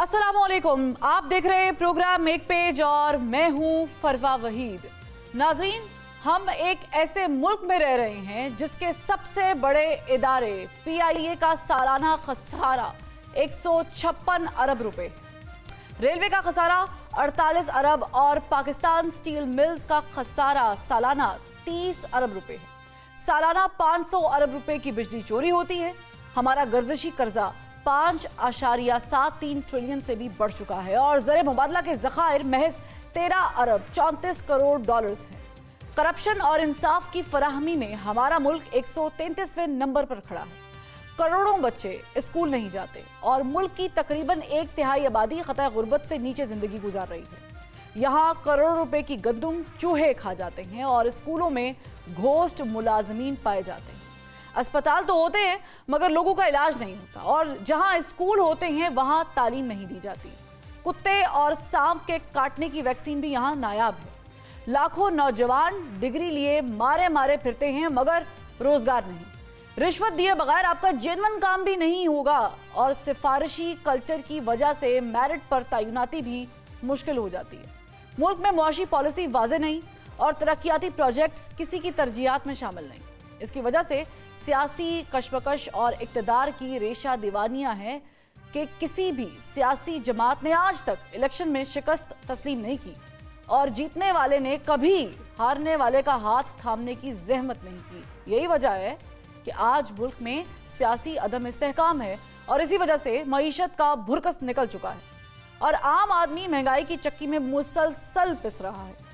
अस्सलाम वालेकुम, आप देख रहे हैं प्रोग्राम एक पेज और मैं हूं फरवा वहीद। नाज़रीन, हम एक ऐसे मुल्क में रह रहे हैं जिसके सबसे बड़े इदारे PIA का सालाना खसारा 156 अरब रुपए, रेलवे का खसारा 48 अरब और पाकिस्तान स्टील मिल्स का खसारा सालाना 30 अरब रुपए है। सालाना 500 अरब रुपए की बिजली चोरी होती है। हमारा गर्दिशी कर्जा 5.73 ट्रिलियन से भी बढ़ चुका है और ज़र मुबादला के ज़खायर महज 13 अरब 34 करोड़ डॉलर्स हैं। करप्शन और इंसाफ की फराहमी में हमारा मुल्क 133वें नंबर पर खड़ा है। करोड़ों बच्चे स्कूल नहीं जाते और मुल्क की तकरीबन 1/3 आबादी खतरा गुर्बत से नीचे जिंदगी गुजार रही है। यहाँ करोड़ों रुपए की गंदुम चूहे खा जाते हैं और स्कूलों में घोस्ट मुलाजमीन पाए जाते हैं। अस्पताल तो होते हैं मगर लोगों का इलाज नहीं होता और जहां स्कूल होते हैं वहां तालीम नहीं दी जाती। कुत्ते और सांप के काटने की वैक्सीन भी यहां नायाब है। लाखों नौजवान डिग्री लिए मारे मारे फिरते हैं मगर रोजगार नहीं। रिश्वत दिए बगैर आपका जेन्युइन काम भी नहीं होगा और सिफारिशी कल्चर की वजह से मेरिट पर तैनाती भी मुश्किल हो जाती है। मुल्क में मुआशी पॉलिसी वाज़ेह नहीं और तरक्याती प्रोजेक्ट्स किसी की तरजीहात में शामिल नहीं। इसकी वजह से सियासी कशमकश और इक़्तिदार की रेशा दीवानियां हैं कि किसी भी सियासी जमात ने आज तक इलेक्शन में शिकस्त तस्लीम नहीं की और जीतने वाले ने कभी हारने वाले का हाथ थामने की ज़हमत नहीं की। यही वजह है कि आज मुल्क में सियासी अदम इस्तेहकाम है और इसी वजह से मईशत का भुरकस निकल चुका है और आम आदमी महंगाई की चक्की में मुसलसल पिस रहा है।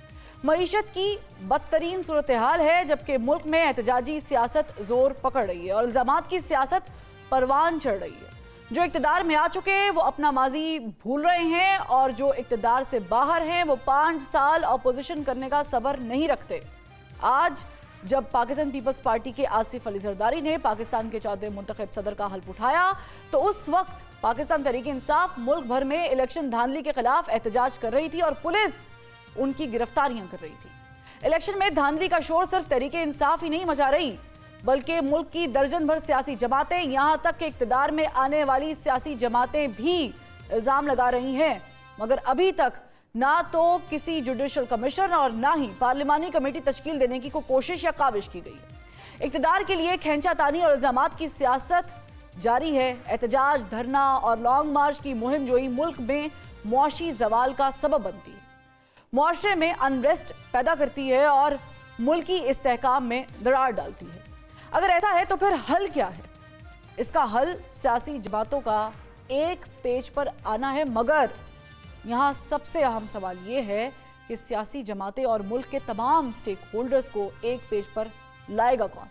मईशत की बदतरीन सूरत हाल है जबकि मुल्क में एहतजाजी सियासत जोर पकड़ रही है और इल्जामात की सियासत परवान चढ़ रही है। जो इक़्तिदार में आ चुके हैं वो अपना माजी भूल रहे हैं और जो इक़्तिदार से बाहर हैं वो 5 साल अपोजिशन करने का सब्र नहीं रखते। आज जब पाकिस्तान पीपल्स पार्टी के आसिफ अली जरदारी ने पाकिस्तान के 14वें मुंतखब सदर का हल्फ उठाया तो उस वक्त पाकिस्तान तहरीक इंसाफ मुल्क भर में इलेक्शन धांधली के खिलाफ एहतजाज कर रही थी और पुलिस उनकी गिरफ्तारियां कर रही थी। इलेक्शन में धांधली का शोर सिर्फ तहरीक इंसाफ ही नहीं मचा रही बल्कि मुल्क की दर्जन भर सियासी जमातें, यहां तक कि इक़्तिदार में आने वाली सियासी जमातें भी इल्जाम लगा रही हैं मगर अभी तक ना तो किसी जुडिशल कमीशन और ना ही पार्लिमानी कमेटी तश्कील देने की कोई कोशिश या काविश की गई है। इक़्तिदार के लिए खींचातानी और इल्जामात की सियासत जारी है। एहतजाज, धरना और लॉन्ग मार्च की मुहिम जोई मुल्क में मुआशी जवाल का सबब बनती है, मुआशरे में अनरेस्ट पैदा करती है और मुल्की इस्तेहकाम में दरार डालती है। अगर ऐसा है तो फिर हल क्या है? इसका हल सियासी जमातों का एक पेज पर आना है मगर यहाँ सबसे अहम सवाल ये है कि सियासी जमातें और मुल्क के तमाम स्टेक होल्डर्स को एक पेज पर लाएगा कौन?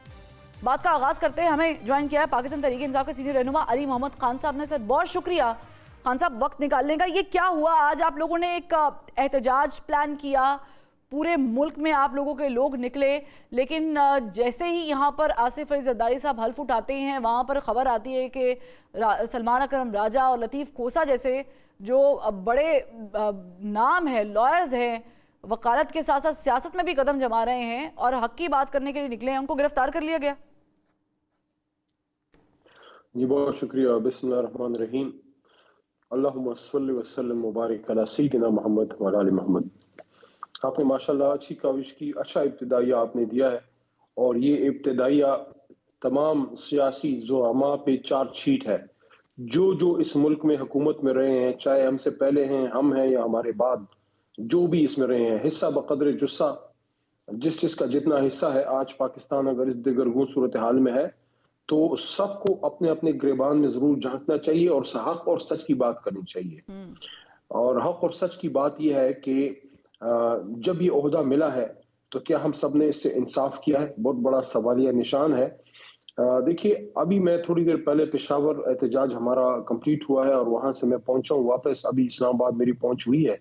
बात का आगाज़ करते हैं। हमें ज्वाइन किया है पाकिस्तान तहरीक इंसाफ के सीनियर रहनुमा अली मोहम्मद खान साहब ने। सर बहुत शुक्रिया खान साहब वक्त निकालने का। ये क्या हुआ आज? आप लोगों ने एक एहतजाज प्लान किया, पूरे मुल्क में आप लोगों के लोग निकले, लेकिन जैसे ही यहाँ पर आसिफ अली जरदारी साहब हल्फ उठाते हैं वहाँ पर खबर आती है कि सलमान अकरम राजा और लतीफ़ खोसा जैसे जो बड़े नाम है, लॉयर्स हैं, वकालत के साथ साथ सियासत में भी कदम जमा रहे हैं और हक की बात करने के लिए निकले हैं, उनको गिरफ्तार कर लिया गया। जी बहुत शुक्रिया। बिस्मिल्लाहिर्रहमानिर्रहीम। अल्लाहुम्मा सल्लि व सल्लिम मुबारिक अला सय्यिदिना मोहम्मद व अला आलि मोहम्मद। आपने माशाल्लाह अच्छी काविश की, अच्छा इब्तिदाइया आपने दिया है और ये इब्तिदाइया तमाम सियासी ज़ुआमा पे चार्जशीट है। जो इस मुल्क में हुकूमत में रहे हैं, चाहे हमसे पहले हैं, हम हैं या हमारे बाद, जो भी इसमें रहे हैं, हिस्सा बक़द्र जुस्सा, जिसका जितना हिस्सा है। आज पाकिस्तान अगर इस दिगरगूं सूरत हाल में है तो सबको अपने अपने गिरबान में जरूर झांकना चाहिए और हक और सच की बात करनी चाहिए। और हक और सच की बात यह है कि जब ये ओहदा मिला है तो क्या हम सब ने इससे इंसाफ किया है? बहुत बड़ा सवालिया निशान है। देखिए, अभी मैं थोड़ी देर पहले पेशावर एहतजाज हमारा कंप्लीट हुआ है और वहां से मैं पहुंचा हूँ वापस। अभी इस्लामाबाद मेरी पहुंच हुई है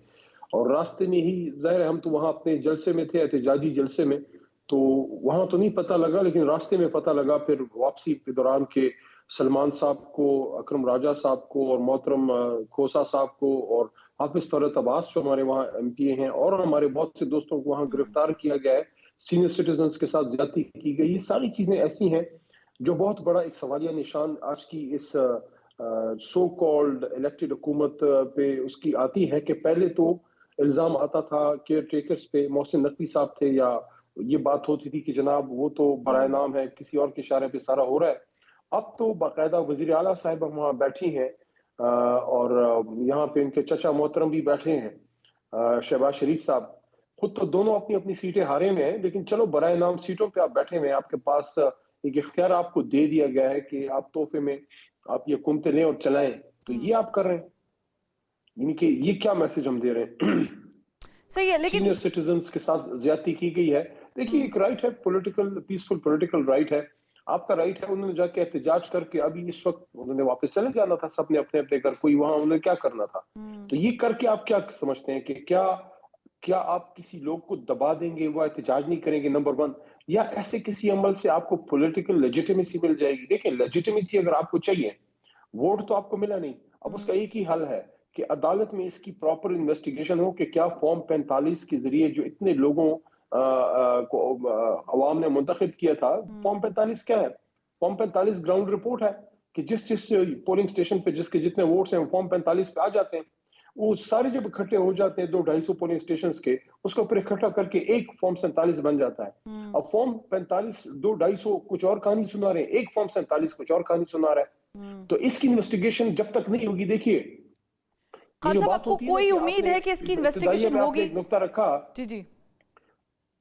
और रास्ते में ही ज़ाहिर हम तो वहां अपने जलसे में थे, एहतजाजी जलसे में, तो वहां तो नहीं पता लगा लेकिन रास्ते में पता लगा। फिर वापसी के दौरान के सलमान साहब को, अकरम राजा साहब को और मोहतरम खोसा साहब को और हाफिज फरत अब्बास जो हमारे वहाँ MP हैं और हमारे बहुत से दोस्तों को वहाँ गिरफ्तार किया गया है। सीनियर सिटीजन के साथ ज्यादती की गई। ये सारी चीजें ऐसी हैं जो बहुत बड़ा एक सवालिया निशान आज की इस सो कॉल्ड इलेक्टेड हुकूमत पे उसकी आती है कि पहले तो इल्ज़ाम आता था केयर टेकर्स पे, मोहसिन नकवी साहब थे, या ये बात होती थी कि जनाब वो तो बराए नाम है, किसी और के इशारे पे सारा हो रहा है। अब तो बाकायदा वज़ीर आला साहिबा वहाँ बैठी हैं, और यहाँ पे इनके चचा मोहतरम भी बैठे हैं, शहबाज शरीफ साहब। खुद तो दोनों अपनी अपनी सीटें हारे हुए हैं, लेकिन चलो बराए नाम सीटों पे आप बैठे हुए हैं, आपके पास एक इख्तियार आपको दे दिया गया है कि आप तोहफे में आप ये हुकूमतें लें और चलाएं, तो ये आप कर रहे हैं। यानी कि ये क्या मैसेज हम दे रहे हैं? सही है, लेकिन सीनियर सिटीजन्स के साथ ज्यादती की गई है। देखिए, एक राइट है, पॉलिटिकल पीसफुल पॉलिटिकल राइट है, आपका राइट है। उन्होंने जाके एहतजाज करके अभी इस वक्त उन्होंने वापस चले जाना था, सबने अपने अपने घर, कोई वहां उन्हें क्या करना था। तो ये करके आप क्या समझते हैं कि क्या क्या आप किसी लोग को दबा देंगे, वो एहतजाज नहीं करेंगे, नंबर वन, या ऐसे किसी अमल से आपको पॉलिटिकल लेजिटिमेसी मिल जाएगी? देखिए, लेजिटिमेसी अगर आपको चाहिए, वोट तो आपको मिला नहीं, अब उसका एक ही हल है कि अदालत में इसकी प्रॉपर इन्वेस्टिगेशन हो कि क्या फॉर्म 45 के जरिए जो इतने लोगों को अवाम ने मुंतखब किया था, फॉर्म 45 क्या है? फॉर्म 45 ग्राउंड रिपोर्ट है कि जिस जिस पोलिंग स्टेशन पे जिसके जितने वोट्स हैं फॉर्म 45 पे आ जाते हैं। वो सारे जब इकट्ठे हो जाते हैं 200-250 पोलिंग स्टेशन के, उसको फिर इकट्ठा करके एक फॉर्म 47 बन जाता है। अब फॉर्म 45 200-250 कुछ और कहानी सुना रहे हैं, एक फॉर्म 47 कुछ और कहानी सुना रहा है। तो इसकी इन्वेस्टिगेशन जब तक नहीं होगी, देखिए ये खान जो साहब, बात आपको होती है ना कोई कि उम्मीद आपने है कि इसकी इब्तिदाइया इन्वेस्टिगेशन में आपने होगी? एक नुक्ता रखा। जी जी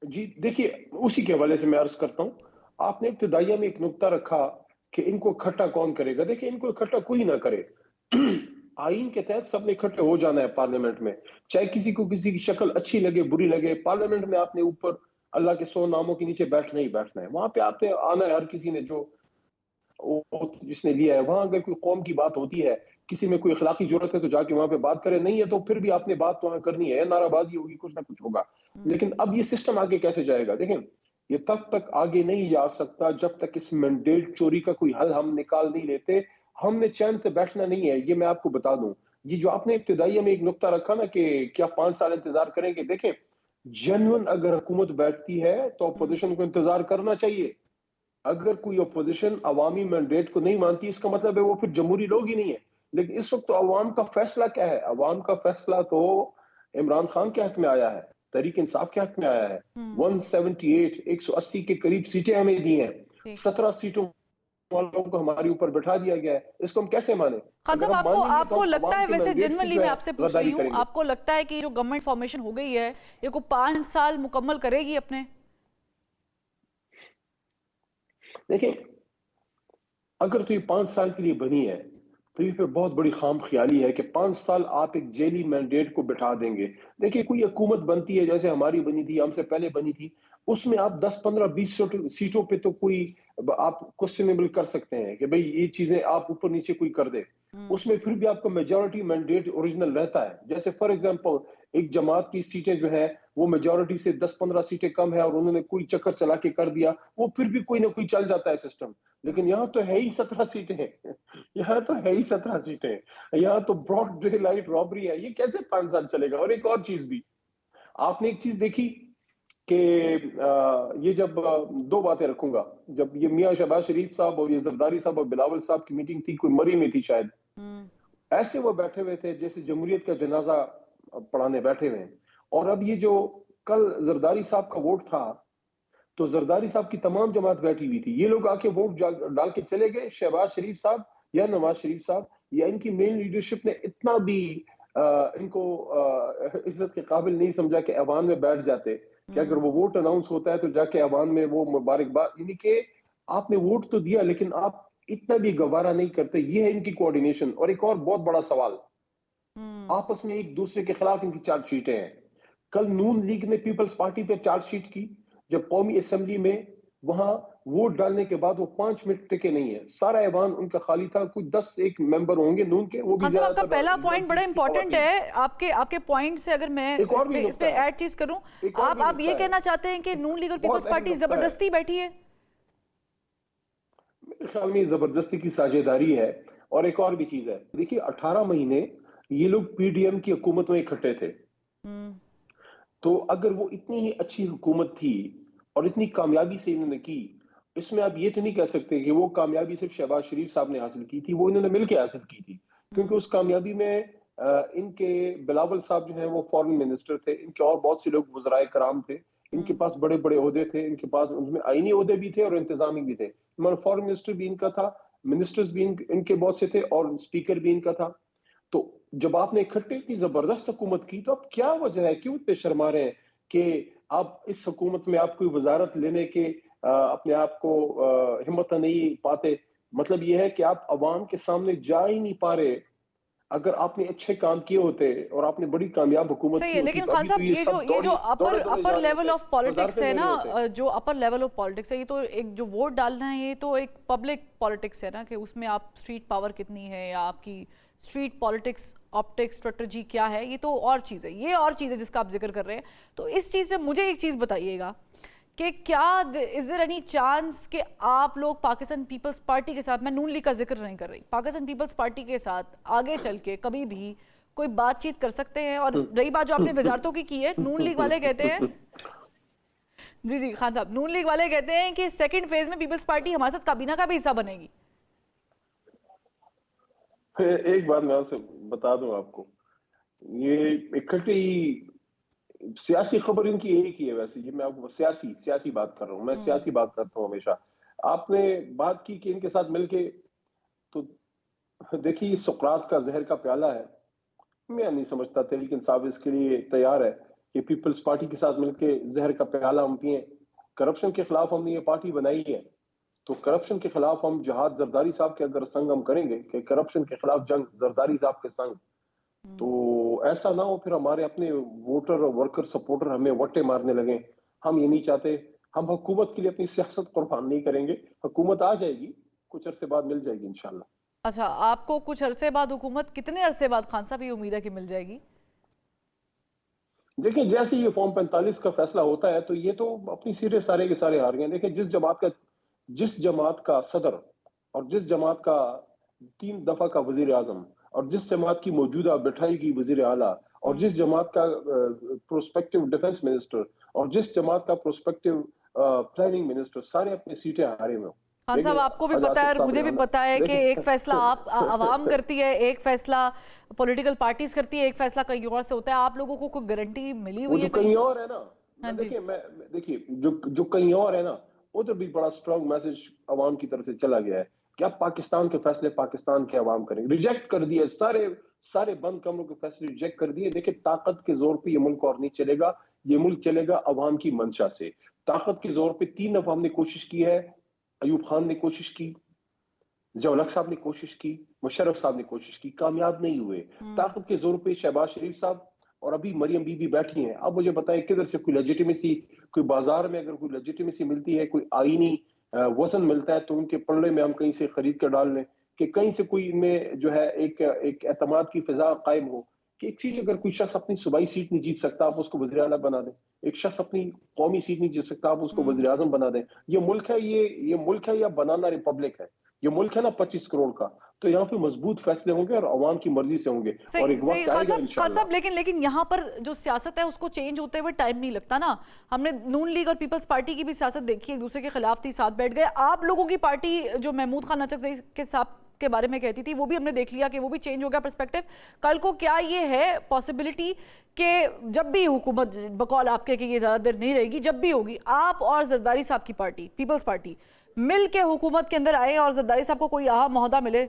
जी देखिए, उसी के हवाले से मैं अर्ज करता हूँ, आपने इब्तिदाइया में एक नुक्ता रखा कि इनको इकट्ठा कौन करेगा। देखिए, इनको इकट्ठा कोई ना करे। आईन के तहत सबने इकट्ठे हो जाना है पार्लियामेंट में, चाहे किसी को किसी की शक्ल अच्छी लगे बुरी लगे, पार्लियामेंट में आपने ऊपर अल्लाह के 100 नामों के नीचे बैठना ही बैठना है, वहां पे आपने आना है। हर किसी ने जो जिसने लिया है, वहां अगर कोई कौम की बात होती है, किसी में कोई अखलाकी जरूरत है तो जाके वहां पे बात करे, नहीं है तो फिर भी आपने बात वहां करनी है, नाराबाजी होगी, कुछ ना कुछ होगा। लेकिन अब ये सिस्टम आगे कैसे जाएगा? देखें, ये तब तक आगे नहीं जा सकता जब तक इस मैंडेट चोरी का कोई हल हम निकाल नहीं लेते। हमने चैन से बैठना नहीं है, ये मैं आपको बता दूं। ये जो आपने इब्तिदाइया में एक नुक्ता रखा ना कि क्या 5 साल इंतजार करेंगे, देखें, जेन्युइन अगर हुकूमत बैठती है तो अपोजिशन को इंतजार करना चाहिए। अगर कोई अपोजिशन अवामी मैंडेट को नहीं मानती, इसका मतलब है वो फिर जमहूरी लोग ही नहीं है। लेकिन इस वक्त तो अवाम का फैसला क्या है? अवाम का फैसला तो इमरान खान के हक में आया है, तहरीक इंसाफ के हक में आया है। 180 के करीब सीटें हमें दी हैं, ठीक। 17 सीटों वालों को हमारे ऊपर बैठा दिया गया है, इसको हम कैसे माने? खान अगर साहब, हम मान आपको लेंगे तो आपको हम लगता अवाम है, के वैसे मैंडेट से जेन्युइनली जो मैं है आपसे पूछ रही गद्दारी हूँ, करेंगे। आपको लगता है कि जो गवर्नमेंट फॉर्मेशन हो गई है ये को 5 साल मुकम्मल करेगी अपने? देखिए, अगर तो ये 5 साल के लिए बनी है तो ये फिर बहुत बड़ी खाम ख्याली है कि 5 साल आप एक जेली मैंडेट को बिठा देंगे। देखिए, कोई हुकूमत बनती है जैसे हमारी बनी थी, हमसे पहले बनी थी, उसमें आप 10-15-20 सीटों पे तो कोई आप क्वेश्चनेबल कर सकते हैं कि भाई ये चीजें आप ऊपर नीचे कोई कर दे। उसमें फिर भी आपका मेजोरिटी मैंडेट ओरिजिनल रहता है। जैसे फॉर एग्जांपल एक जमात की सीटें जो है वो मेजोरिटी से 10-15 सीटें कम है और उन्होंने कोई चक्कर चला के कर दिया, वो फिर भी कोई ना कोई चल जाता है सिस्टम। लेकिन यहाँ तो है ही 17 सीटें, यहाँ तो है ही 17 सीटें, यहाँ तो ब्रॉड डे लाइट रॉबरी है, ये कैसे 5 साल चलेगा? और एक और चीज भी, आपने एक चीज देखी कि ये जब दो बातें रखूंगा, जब ये मियां शहबाज शरीफ साहब और ये जरदारी साहब और बिलावल साहब की मीटिंग थी, कोई मरी में थी शायद, ऐसे वो बैठे हुए थे जैसे जमहूरियत का जनाजा पढ़ाने बैठे हुए हैं। और अब ये जो कल जरदारी साहब का वोट था, तो जरदारी साहब की तमाम जमात बैठी हुई थी, ये लोग आके वोट डाल के चले गए। शहबाज शरीफ साहब या नवाज शरीफ साहब या इनकी मेन लीडरशिप ने इतना भी इनको इज्जत के काबिल नहीं समझा कि अवान में बैठ जाते, कि अगर वो वोट अनाउंस होता है तो जाके अवान में वो मुबारकबाद, यानी कि आपने वोट तो दिया लेकिन आप इतना भी गवारा नहीं करते। ये है इनकी कोऑर्डिनेशन। और एक और बहुत बड़ा सवाल, आपस में एक दूसरे के खिलाफ इनकी चार्जशीटें हैं। कल नून लीग ने पीपल्स पार्टी पे चार्जशीट की, जब कौमी असेंबली में वहां वोट डालने के बाद वो 5 मिनट टिके नहीं है, सारा ऐवान उनका खाली था। कुछ 10 मेंबर होंगे नून के, वो भी खान साहब, आपका ज्यादातर पहला पॉइंट बड़ा रिजर्व सीट की इंपॉर्टेंट खवातीन। है। आपके आपके पॉइंट से अगर मैं एक और भी इस नुकता पे है, ऐड चीज करूं, एक और भी आप ये नुकता है, कहना चाहते हैं कि नून लीग और पीपल्स बहुत अहम पार्टी नुकता है। जबरदस्ती बैठी है? मेरे ख्याल में जबरदस्ती की साझेदारी है। और एक और भी चीज है, देखिए 18 महीने ये लोग पीडीएम की हुकूमत में इकट्ठे थे, तो अगर वो इतनी ही अच्छी हुकूमत थी और इतनी कामयाबी से इन्होंने की, اس میں آپ یہ تو نہیں کہہ سکتے کہ وہ کامیابی صرف شہباز شریف صاحب نے حاصل کی تھی، وہ انہوں نے مل کے حاصل کی تھی، کیونکہ اس کامیابی میں ان کے بلاول صاحب جو ہیں وہ فورن منسٹر تھے، ان کے اور بہت سے لوگ وزرائے کرام تھے، ان کے پاس بڑے بڑے عہدے تھے، ان کے پاس ان میں آئینی عہدے بھی تھے اور انتظامی بھی تھے، فورن منسٹر بھی ان کا تھا، منسٹرز بھی ان کے بہت سے تھے اور اسپیکر بھی ان کا تھا. تو جب آپ نے اکٹھے اتنی زبردست حکومت کی تو اب کیا وجہ ہے، کیوں اتنے شرما رہے ہیں کہ آپ اس حکومت میں آپ کوئی وزارت لینے کے اپنے آپ کو ہمت نہیں پاتے؟ مطلب یہ ہے کہ آپ عوام کے سامنے جا ہی نہیں پا رہے. اگر آپ نے اچھے کام کیے ہوتے اور آپ نے بڑی کامیاب حکومت صحیح کی ہے، ہوتی لیکن تو خان ابھی تو صاحب یہ سب یہ جو دوڑے دوڑے اپر جا رہے لیول ہوتے، آف پالیٹکس وزارتیں ہے لے رہے ہوتے. نا، جو اپر لیول آف پالیٹکس ہے، یہ تو ایک جو ووٹ ڈالنا ہے یہ تو ایک پبلک پالیٹکس ہے نا، کہ اس میں آپ اسٹریٹ پاور کتنی ہے یا آپ کی اسٹریٹ پالیٹکس آپٹکس اسٹریٹجی کیا ہے، یہ تو اور چیز ہے، یہ اور چیز ہے جس کا آپ ذکر کر رہے ہیں. تو اس چیز پہ مجھے ایک چیز بتائیے گا کہ کیا از دیر اینی چانس کہ آپ لوگ پاکستان پیپلز پارٹی کے ساتھ، میں نون لیگ کا ذکر نہیں کر رہی، پاکستان پیپلز پارٹی کے ساتھ آگے چل کے کبھی بھی کوئی بات چیت کر سکتے ہیں؟ اور رہی بات جو آپ نے وزارتوں کی ہے، نون لیگ والے کہتے ہیں، جی جی خان صاحب، نون لیگ والے کہتے ہیں کہ سیکنڈ فیز میں پیپلز پارٹی ہمارے ساتھ کابینہ کا بھی حصہ بنے گی. ایک بات میں آپ سے بتا دوں آپ کو، یہ اکٹھی سیاسی خبر ان کی ایک ہی ہے. ویسے یہ میں آپ کو سیاسی بات کر رہا ہوں، میں سیاسی بات کرتا ہوں ہمیشہ. آپ نے بات کی کہ ان کے ساتھ مل کے، تو دیکھیے سقراط کا زہر کا پیالہ ہے، میں نہیں سمجھتا تحریک انصاف اس کے لیے تیار ہے کہ پیپلز پارٹی کے ساتھ مل کے زہر کا پیالہ ہم پئیں. کرپشن کے خلاف ہم نے یہ پارٹی بنائی ہے، تو کرپشن کے خلاف ہم جہاد زرداری صاحب کے اگر سنگ ہم کریں گے کہ کرپشن کے خلاف جنگ زرداری صاحب کے سنگ، تو ایسا نہ ہو پھر ہمارے اپنے ووٹر اور ورکر سپورٹر ہمیں وٹے مارنے لگیں. ہم یہ نہیں چاہتے. ہم حکومت کے لیے اپنی سیاست قربان نہیں کریں گے. حکومت آ جائے گی، کچھ عرصے بعد مل جائے گی انشاءاللہ. اچھا، آپ کو کچھ عرصے بعد حکومت کتنے عرصے بعد خان صاحب یہ امید ہے کہ مل جائے گی؟ دیکھیں جیسے یہ فارم 45 کا فیصلہ ہوتا ہے تو یہ تو اپنی سیرے سارے کے سارے ہار گئے. دیکھیں جس جماعت کا صدر اور جس جماعت کا 3 دفعہ کا وزیر اعظم اور جس جماعت کی موجودہ بٹھائی کی وزیر اعلیٰ اور جس جماعت کا پروسپیکٹو ڈیفنس منسٹر اور جس جماعت کا پروسپیکٹو پلاننگ منسٹر سارے اپنی سیٹیں ہارے ہوئے. خان دیکھیں صاحب، آپ کو بھی حاج پتا ہے آصف اور صاحب مجھے بھی نے پتا ہے کہ ایک فیصلہ آپ عوام دیکھیں کرتی ہے، ایک فیصلہ پولیٹیکل پارٹیز کرتی ہے، ایک فیصلہ کہیں اور سے ہوتا ہے. آپ لوگوں کو کوئی گارنٹی ملی وہ ہوئی جو ہے کہیں کہیں سے؟ اور ہے نا، ہاں جی. دیکھیے جو کہیں اور ہے نا، ادھر بھی بڑا سٹرونگ میسج عوام کی طرف سے چلا گیا ہے کہ اب پاکستان کے فیصلے پاکستان کے عوام کریں. ریجیکٹ کر دیے سارے بند کمروں کے فیصلے ریجیکٹ کر دیے. دیکھیں طاقت کے زور پہ یہ ملک اور نہیں چلے گا، یہ ملک چلے گا عوام کی منشا سے. طاقت کے زور پہ 3 دفعہ ہم نے کوشش کی ہے. ایوب خان نے کوشش کی، ضیاء الحق صاحب نے کوشش کی، مشرف صاحب نے کوشش کی، کامیاب نہیں ہوئے. طاقت کے زور پہ شہباز شریف صاحب اور ابھی مریم بی بی بیٹھی ہیں. اب مجھے بتائیں کدھر سے کوئی لیجیٹیمیسی، کوئی بازار میں اگر کوئی لیجیٹیمیسی ملتی ہے، کوئی آئینی وزن ملتا ہے تو ان کے پلڑے میں ہم کہیں سے خرید کر ڈال لیں کہ کہیں سے کوئی ان میں جو ہے ایک اعتماد کی فضا قائم ہو کہ ایک سیٹ اگر کوئی شخص اپنی صوبائی سیٹ نہیں جیت سکتا آپ اس کو وزیر اعلیٰ بنا دیں. ایک شخص اپنی قومی سیٹ نہیں جیت سکتا آپ اس کو وزیر اعظم بنا دیں. یہ ملک ہے، یہ ملک ہے یا بنانا ریپبلک ہے؟ یہ ملک ہے نا 25 کروڑ کا. تو یہاں پہ مضبوط فیصلے ہوں گے اور عوام کی مرضی سے ہوں گے اور ایک صحیح وقت آئے گا خان انشاءاللہ. صاحب، لیکن یہاں پر جو سیاست ہے اس کو چینج ہوتے ہوئے ٹائم نہیں لگتا نا. ہم نے نون لیگ اور پیپلز پارٹی کی بھی سیاست دیکھی، ایک دوسرے کے خلاف تھی، ساتھ بیٹھ گئے. آپ لوگوں کی پارٹی جو محمود خان نچکزئی کے صاحب کے بارے میں کہتی تھی، وہ بھی ہم نے دیکھ لیا کہ وہ بھی چینج ہو گیا پرسپیکٹو. کل کو کیا یہ ہے پاسبلٹی کہ جب بھی حکومت بقول آپ کے کہ یہ زیادہ دیر نہیں رہے گی، جب بھی ہوگی، آپ اور زرداری صاحب کی پارٹی پیپلز پارٹی مل کے حکومت کے اندر آئے اور زرداری صاحب کو کوئی اہم عہدہ ملے؟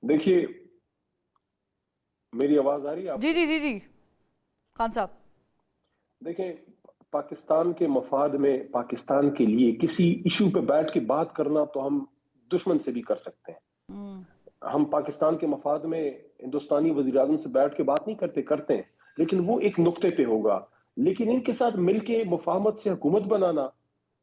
دیکھیے میری آواز آ رہی ہے آپ جی کو؟ جی جی جی خان صاحب. دیکھیں پاکستان کے مفاد میں پاکستان کے لیے کسی ایشو پہ بیٹھ کے بات کرنا تو ہم دشمن سے بھی کر سکتے ہیں. ہم پاکستان کے مفاد میں ہندوستانی وزیر اعظم سے بیٹھ کے بات نہیں کرتے ہیں، لیکن وہ ایک نقطے پہ ہوگا. لیکن ان کے ساتھ مل کے مفاہمت سے حکومت بنانا،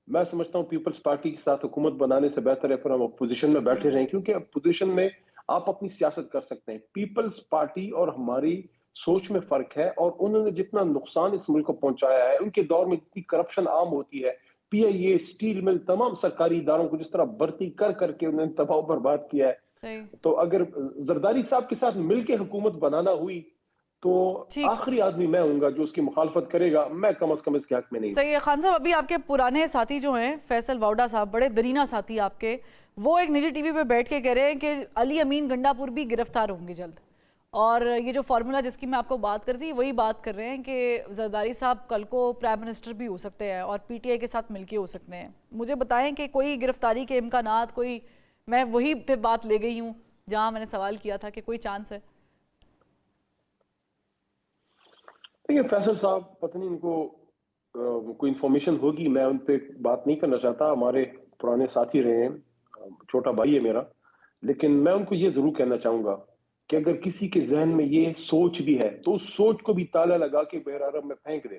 میں سمجھتا ہوں پیپلز پارٹی کے ساتھ حکومت بنانے سے بہتر ہے پھر ہم اپوزیشن میں بیٹھے رہیں، کیونکہ اپوزیشن میں آپ اپنی سیاست کر سکتے ہیں. پیپلز پارٹی اور ہماری سوچ میں فرق ہے، اور انہوں نے جتنا نقصان اس ملک کو پہنچایا ہے، ان کے دور میں جتنی کرپشن عام ہوتی ہے، پی آئی اے، اسٹیل مل، تمام سرکاری اداروں کو جس طرح بھرتی کر کے انہوں نے تباہ و برباد کیا ہے. تو اگر زرداری صاحب کے ساتھ مل کے حکومت بنانا ہوئی تو ٹھیک ہے، آخری آدمی میں ہوں گا جو اس کی مخالفت کرے گا، میں کم از کم اس کے حق میں نہیں ہوں۔ صحیح ہے خان صاحب. ابھی آپ کے پرانے ساتھی جو ہیں فیصل واؤڈا صاحب، بڑے درینہ ساتھی آپ کے، وہ ایک نجی ٹی وی پہ بیٹھ کے کہہ رہے ہیں کہ علی امین گنڈا پور بھی گرفتار ہوں گے جلد. اور یہ جو فارمولا جس کی میں آپ کو بات کرتی وہی بات کر رہے ہیں کہ زرداری صاحب کل کو پرائم منسٹر بھی ہو سکتے ہیں اور پی ٹی آئی کے ساتھ مل کے ہو سکتے ہیں. مجھے بتائیں کہ کوئی گرفتاری کے امکانات، کوئی، میں وہی پہ بات لے گئی ہوں جہاں میں نے سوال کیا تھا کہ کوئی چانس ہے؟ دیکھیے فیصل صاحب پتہ نہیں ان کو کوئی انفارمیشن ہوگی، میں ان پہ بات نہیں کرنا چاہتا، ہمارے پرانے ساتھی رہے ہیں، چھوٹا بھائی ہے میرا، لیکن میں ان کو یہ ضرور کہنا چاہوں گا کہ اگر کسی کے ذہن میں یہ سوچ بھی ہے تو اس سوچ کو بھی تالا لگا کے بحر عرب میں پھینک دے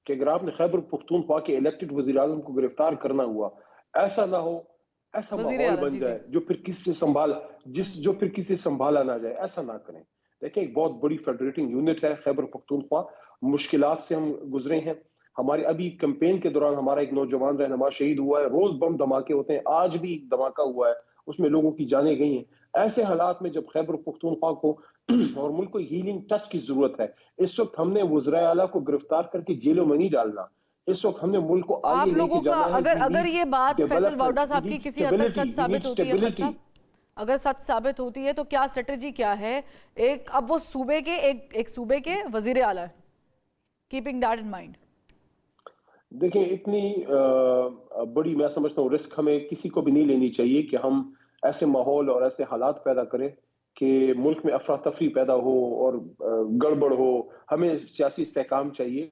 کہ اگر آپ نے خیبر پختونخوا کے الیکٹڈ وزیر اعظم کو گرفتار کرنا ہوا، ایسا نہ ہو، ایسا وزیر ماحول اعلیٰ، بن جی جی. جائے جو پھر کسی سے سنبھالا نہ جائے، ایسا نہ کریں۔ دیکھیں ایک بہت بڑی فیڈریٹنگ یونٹ ہے خیبر پختونخوا، مشکلات سے ہم گزرے ہیں، ہمارے ابھی کمپین کے دوران ہمارا ایک نوجوان رہنما شہید ہوا ہے، روز بم دھماکے ہوتے ہیں، آج بھی ایک دھماکہ ہوا ہے، اس میں لوگوں کی جانیں گئی ہیں۔ ایسے حالات میں جب خیبر پختونخوا کو اور ملک کو ہیلنگ ٹچ کی ضرورت ہے، اس وقت ہم نے وزرائے اعلیٰ کو گرفتار کر کے جیلوں میں نہیں ڈالنا، اس وقت ہم نے ملک کو آگے آپ لے کے لوگوں کا جانا ہے۔ اگر یہ بات فیصل واؤڈا صاحب کی کسی حد تک سچ وی ثابت نیڈ ہوتی ہے خان اسٹیبلٹی۔ صاحب، اگر سچ ثابت ہوتی ہے تو کیا اسٹریٹجی کیا ہے؟ اب وہ صوبے کے ایک صوبے کے وزیر اعلیٰ، کیپنگ دیٹ ان مائنڈ. دیکھیں اتنی بڑی میں سمجھتا ہوں رسک ہمیں کسی کو بھی نہیں لینی چاہیے کہ ہم ایسے ماحول اور ایسے حالات پیدا کریں کہ ملک میں افراتفری پیدا ہو اور گڑبڑ ہو۔ ہمیں سیاسی استحکام چاہیے،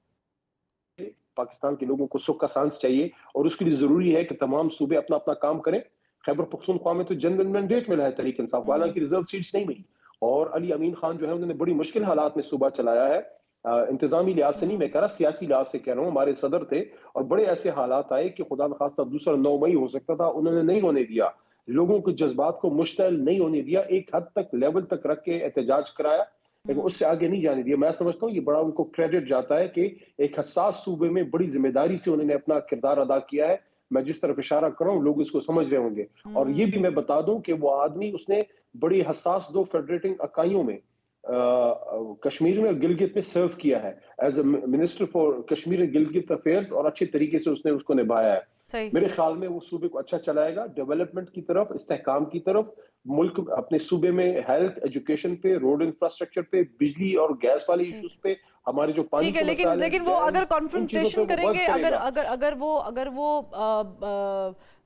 پاکستان کے لوگوں کو سکھ کا سانس چاہیے، اور اس کے لیے ضروری ہے کہ تمام صوبے اپنا اپنا کام کریں۔ خیبر پختونخوا میں تو جنرل مینڈیٹ ملا ہے تحریک انصاف کو، حالانکہ ریزرو سیٹس نہیں ملی، اور علی امین خان جو ہے انہوں نے بڑی مشکل حالات میں صوبہ چلایا ہے۔ انتظامی لحاظ سے نہیں میں کہہ رہا، سیاسی لحاظ سے کہہ رہا ہوں، ہمارے صدر تھے اور بڑے ایسے حالات آئے کہ خدا نخواستہ دوسرا 9 مئی ہو سکتا تھا، انہوں نے نہیں ہونے دیا، لوگوں کے جذبات کو مشتعل نہیں ہونے دیا، ایک حد تک لیول تک رکھ کے احتجاج کرایا، لیکن اس سے آگے نہیں جانے دیا۔ میں سمجھتا ہوں یہ بڑا ان کو کریڈٹ جاتا ہے کہ ایک حساس صوبے میں بڑی ذمہ داری سے انہوں نے اپنا کردار ادا کیا ہے۔ میں جس طرف اشارہ کر رہا ہوں لوگ اس کو سمجھ رہے ہوں گے، اور یہ بھی میں بتا دوں کہ وہ آدمی اس نے بڑی حساس 2 فیڈریٹنگ اکائیوں میں کشمیر میں اور گلگت میں سرو کیا ہے as a minister for Kashmir and Gilgit affairs, اور اچھے طریقے سے اس نے اس کو نبھایا ہے۔ صحیح. میرے خیال میں وہ صوبے کو اچھا چلائے گا، ڈیولپمنٹ کی طرف، استحکام کی طرف، ملک اپنے صوبے میں ہیلتھ، ایجوکیشن پہ، روڈ انفراسٹرکچر پہ، بجلی اور گیس والے ایشوز پہ، ہمارے جو پانی ٹھیک ہے، کے مسائل ہیں، لیکن وہ اگر ڈیمز، ان چیزوں پہ کانفرنٹیشن وہ کریں ورک گے، کرے گا۔ اگر وہ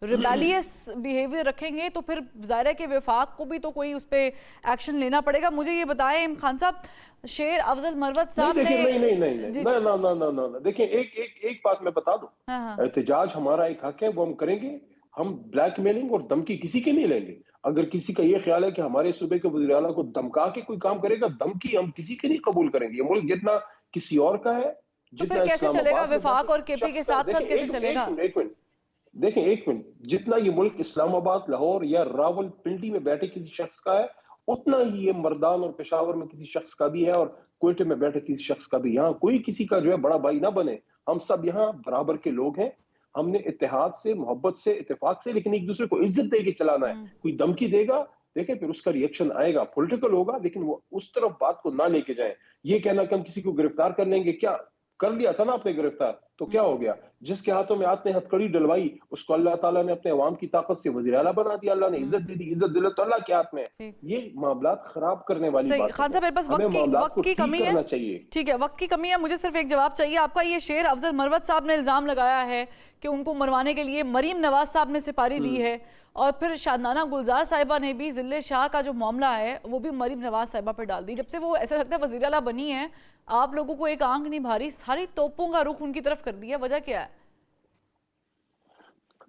ریبیلیس بیہیویئر رکھیں گے تو پھر ظاہر ہے کہ وفاق کو بھی تو کوئی اس پہ ایکشن لینا پڑے گا. مجھے یہ بتائیں خان صاحب، شیر افضل مروت صاحب نے نہیں، دیکھیں ایک بات میں بتا دوں، ہاں ہاں احتجاج ہمارا ایک حق ہے، وہ ہم کریں گے، ہم بلیک میلنگ اور دھمکی کسی کے نہیں لیں گے۔ اگر کسی کا یہ خیال ہے کہ ہمارے صوبے کے وزیر اعلیٰ کو دھمکا کے کوئی کام کرے گا، دھمکی ہم کسی کے نہیں قبول کریں گے۔ یہ ملک جتنا کسی اور کا ہے، تو پھر جتنا کیسے اسلام چلے گا آباد میں وفاق اور بیٹھے کے پی کے شخص کا، ساتھ دیکھیں ساتھ کیسے چلے گا؟ ایک منٹ، جتنا یہ ملک اسلام آباد، لاہور یا راول پنڈی میں بیٹھے کسی شخص کا ہے، اتنا ہی یہ مردان اور پشاور میں کسی شخص کا بھی ہے، اور کوئٹے میں بیٹھے کسی شخص کا بھی۔ یہاں کوئی کسی کا جو ہے بڑا بھائی نہ بنے، ہم سب یہاں برابر کے لوگ ہیں، ہم نے اتحاد سے، محبت سے، اتفاق سے، لیکن ایک دوسرے کو عزت دے کے چلانا ہے۔ کوئی دھمکی دے گا، دیکھیں پھر اس کا ریئیکشن آئے گا، پولیٹیکل ہوگا، لیکن وہ اس طرف بات کو نہ لے کے جائیں۔ یہ کہنا کہ ہم کسی کو گرفتار کر لیں گے، کیا کر لیا تھا نا آپ نے گرفتار، تو کیا ہو گیا؟ جس کے ہاتھوں میں آپ نے ہتھکڑی ڈلوائی، اس کو اللہ تعالیٰ نے اپنے عوام کی طاقت سے وزیر اعلیٰ بنا دیا، اللہ نے عزت دے دی، عزت دلت تو اللہ کے ہاتھ میں ہے۔ یہ معاملات خراب کرنے والی صحیح. باتیں خان صاحب ہیں، میرے پاس ہمیں معاملات کو وقت کی ٹھیک کمی ہے. کرنا چاہیے۔ ٹھیک ہے، وقت کی کمی ہے، مجھے صرف ایک جواب چاہیے آپ کا. یہ شیر افضل مروت صاحب نے الزام لگایا ہے کہ ان کو مروانے کے لیے مریم نواز صاحب نے سپاری لی ہے، اور پھر شادنانہ گلزار صاحبہ نے بھی ذل شاہ کا جو معاملہ ہے وہ بھی مریم نواز صاحبہ پر ڈال دی. جب سے وہ ایسا لگتا ہے وزیر اعلیٰ بنی ہیں، آپ لوگوں کو ایک آنکھ نہیں بھاری، ساری توپوں کا رخ ان کی طرف کر دیا. وجہ کیا ہے؟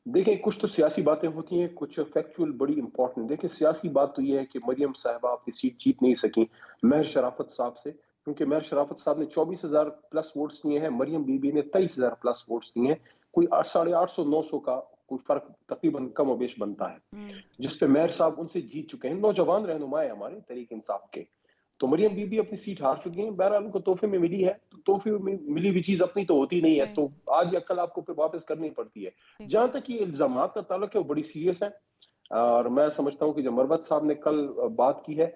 دیکھیں کچھ تو سیاسی باتیں ہوتی ہیں، کچھ فیکچول بڑی امپورٹنٹ۔ دیکھیں سیاسی بات تو یہ ہے کہ مریم صاحبہ اپنی سیٹ جیت نہیں سکیں مہر شرافت صاحب سے، کیونکہ مہر شرافت صاحب نے 24,000 پلس ووٹس دیے ہیں، مریم بی بی نے 23,000 پلس ووٹس دیے ہیں، کوئی 850 900 کا کوئی فرق تقریباً کم و بیش بنتا ہے، جس پہ مہر صاحب ان سے جیت چکے ہیں، نوجوان رہنما ہیں ہمارے تحریک انصاف کے۔ تو مریم بی بی اپنی سیٹ ہار چکی ہیں، بہرحال ان کو تحفے میں ملی ہے، تو تحفے میں ملی ہوئی چیز اپنی تو ہوتی نہیں ہے، تو آج یا کل آپ کو پھر واپس کرنی پڑتی ہے۔ جہاں تک یہ الزامات کا تعلق ہے وہ بڑی سیریس ہے، اور میں سمجھتا ہوں کہ جو مروت صاحب نے کل بات کی ہے،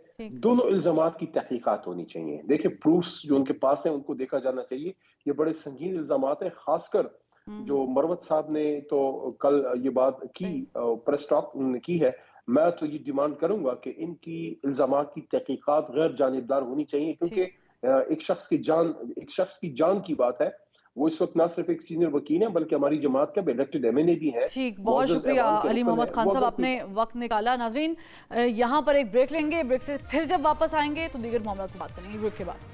دونوں الزامات کی تحقیقات ہونی چاہیے. دیکھیں پروفس جو ان کے پاس ہیں ان کو دیکھا جانا چاہیے. یہ بڑے سنگین الزامات ہیں، خاص کر جو مروت صاحب نے تو کل یہ بات کی پریس ٹاک کی ہے. میں تو یہ ڈیمانڈ کروں گا کہ ان کی الزامات کی تحقیقات غیر جانبدار ہونی چاہیے، کیونکہ ایک شخص کی جان کی بات ہے. وہ اس وقت نہ صرف ایک سینئر وکیل ہیں بلکہ ہماری جماعت کا الیکٹڈ ایم این اے بھی ہے. ٹھیک، بہت شکریہ علی محمد خان صاحب، آپ نے وقت نکالا. ناظرین یہاں پر ایک بریک لیں گے، بریک سے پھر جب واپس آئیں گے تو دیگر معاملات پر بات کریں گے بریک کے بعد.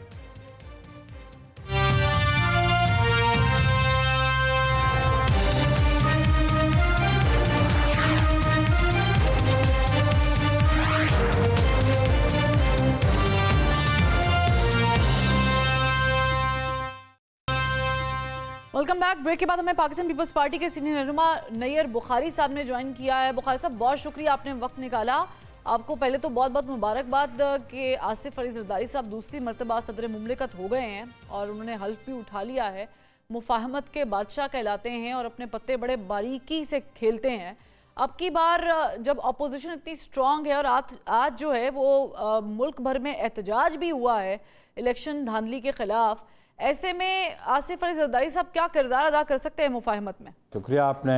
Welcome back. بریک کے بعد ہمیں پاکستان پیپلز پارٹی کے سینئر رہنما نیئر بخاری صاحب نے جوائن کیا ہے. بخاری صاحب بہت شکریہ، آپ نے وقت نکالا. آپ کو پہلے تو بہت بہت مبارکباد کہ آصف علی زرداری صاحب دوسری مرتبہ صدر مملکت ہو گئے ہیں اور انہوں نے حلف بھی اٹھا لیا ہے. مفاہمت کے بادشاہ کہلاتے ہیں اور اپنے پتے بڑے باریکی سے کھیلتے ہیں. اب کی بار جب اپوزیشن اتنی سٹرونگ ہے اور آج جو ہے وہ ملک بھر میں احتجاج بھی ہوا ہے الیکشن دھاندلی کے خلاف، ایسے میں آصف علی زرداری صاحب کیا کردار ادا کر سکتے ہیں مفاہمت میں؟ شکریہ. آپ نے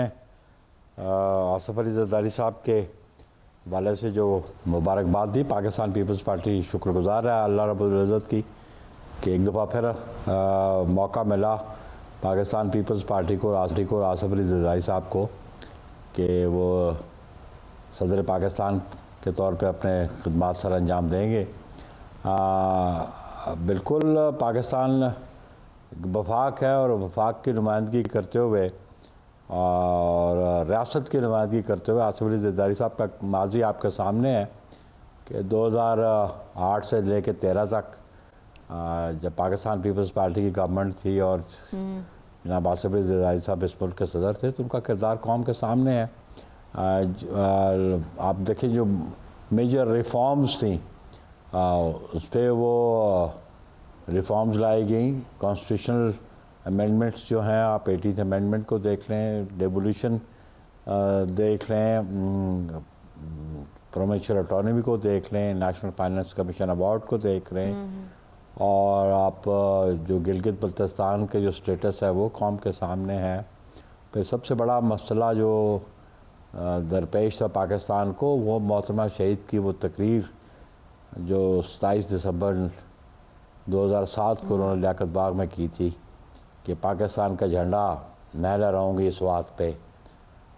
آصف علی زرداری صاحب کے حوالے سے جو مبارکباد دی. پاکستان پیپلز پارٹی شکر گزار ہے اللہ رب العزت کی کہ ایک دفعہ پھر موقع ملا پاکستان پیپلز پارٹی کو اور آصف علی زرداری صاحب کو کہ وہ صدر پاکستان کے طور پہ اپنے خدمات سر انجام دیں گے. بالکل پاکستان وفاق ہے اور وفاق کی نمائندگی کرتے ہوئے اور ریاست کی نمائندگی کرتے ہوئے آصف علی زرداری صاحب کا ماضی آپ کے سامنے ہے کہ 2008 سے لے کے 13 تک جب پاکستان پیپلز پارٹی کی گورنمنٹ تھی اور جناب آصف علی زرداری صاحب اس ملک کے صدر تھے تو ان کا کردار قوم کے سامنے ہے. آپ دیکھیں جو میجر ریفارمز تھیں اس پہ وہ ریفارمز لائی گئیں. کانسٹیٹیوشنل امینڈمنٹس جو ہیں، آپ 18th امینڈمنٹ کو دیکھ لیں، ڈیولیوشن دیکھ لیں، پرومینشل اٹانومی کو دیکھ لیں، نیشنل فائنانس کمیشن ایوارڈ کو دیکھ لیں، اور آپ جو گلگت بلتستان کے جو سٹیٹس ہے وہ قوم کے سامنے ہے. پھر سب سے بڑا مسئلہ جو درپیش تھا پاکستان کو وہ محترمہ شہید کی وہ تقریر جو 27 دسمبر 2007 کو انہوں نے لیاقت باغ میں کی تھی کہ پاکستان کا جھنڈا میں لہراؤں گی سوات پہ.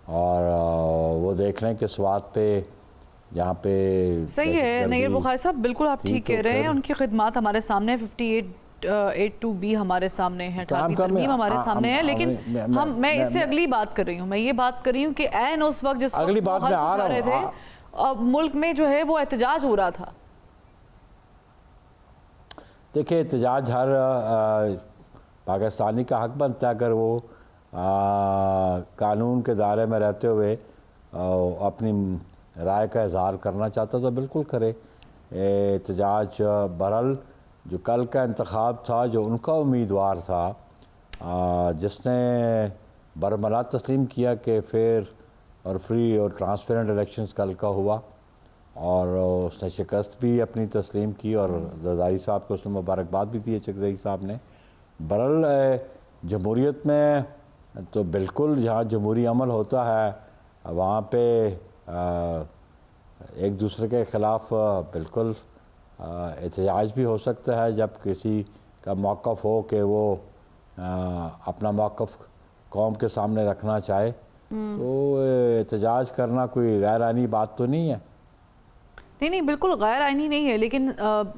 اور وہ دیکھ لیں کہ سوات پہ جہاں پہ صحیح ہے نیئر بخاری صاحب، بالکل آپ ٹھیک کہہ رہے ہیں. ان کی خدمات ہمارے سامنے 5882B ہمارے سامنے ہے، 18ویں ترمیم ہمارے سامنے ہے، لیکن میں اس سے اگلی بات کر رہی ہوں. میں یہ بات کر رہی ہوں کہ عین اس وقت جس وقت وہ حلف اٹھا رہے تھے ملک میں جو ہے وہ احتجاج ہو رہا تھا. دیکھیں احتجاج ہر پاکستانی کا حق بنتا ہے اگر وہ قانون کے دائرے میں رہتے ہوئے اپنی رائے کا اظہار کرنا چاہتا تو بالکل کرے. احتجاج بہرحال جو کل کا انتخاب تھا، جو ان کا امیدوار تھا جس نے برملا تسلیم کیا کہ فیئر اور فری اور ٹرانسپیرنٹ الیکشنز کل کا ہوا، اور اس نے شکست بھی اپنی تسلیم کی اور زرداری صاحب کو اس نے مبارکباد بھی دی ہے چکدئی صاحب نے. برحال جمہوریت میں تو بالکل جہاں جمہوری عمل ہوتا ہے وہاں پہ ایک دوسرے کے خلاف بالکل احتجاج بھی ہو سکتا ہے. جب کسی کا موقف ہو کہ وہ اپنا موقف قوم کے سامنے رکھنا چاہے تو احتجاج کرنا کوئی غیر آئینی بات تو نہیں ہے. نہیں بالکل غیر آئینی نہیں ہے، لیکن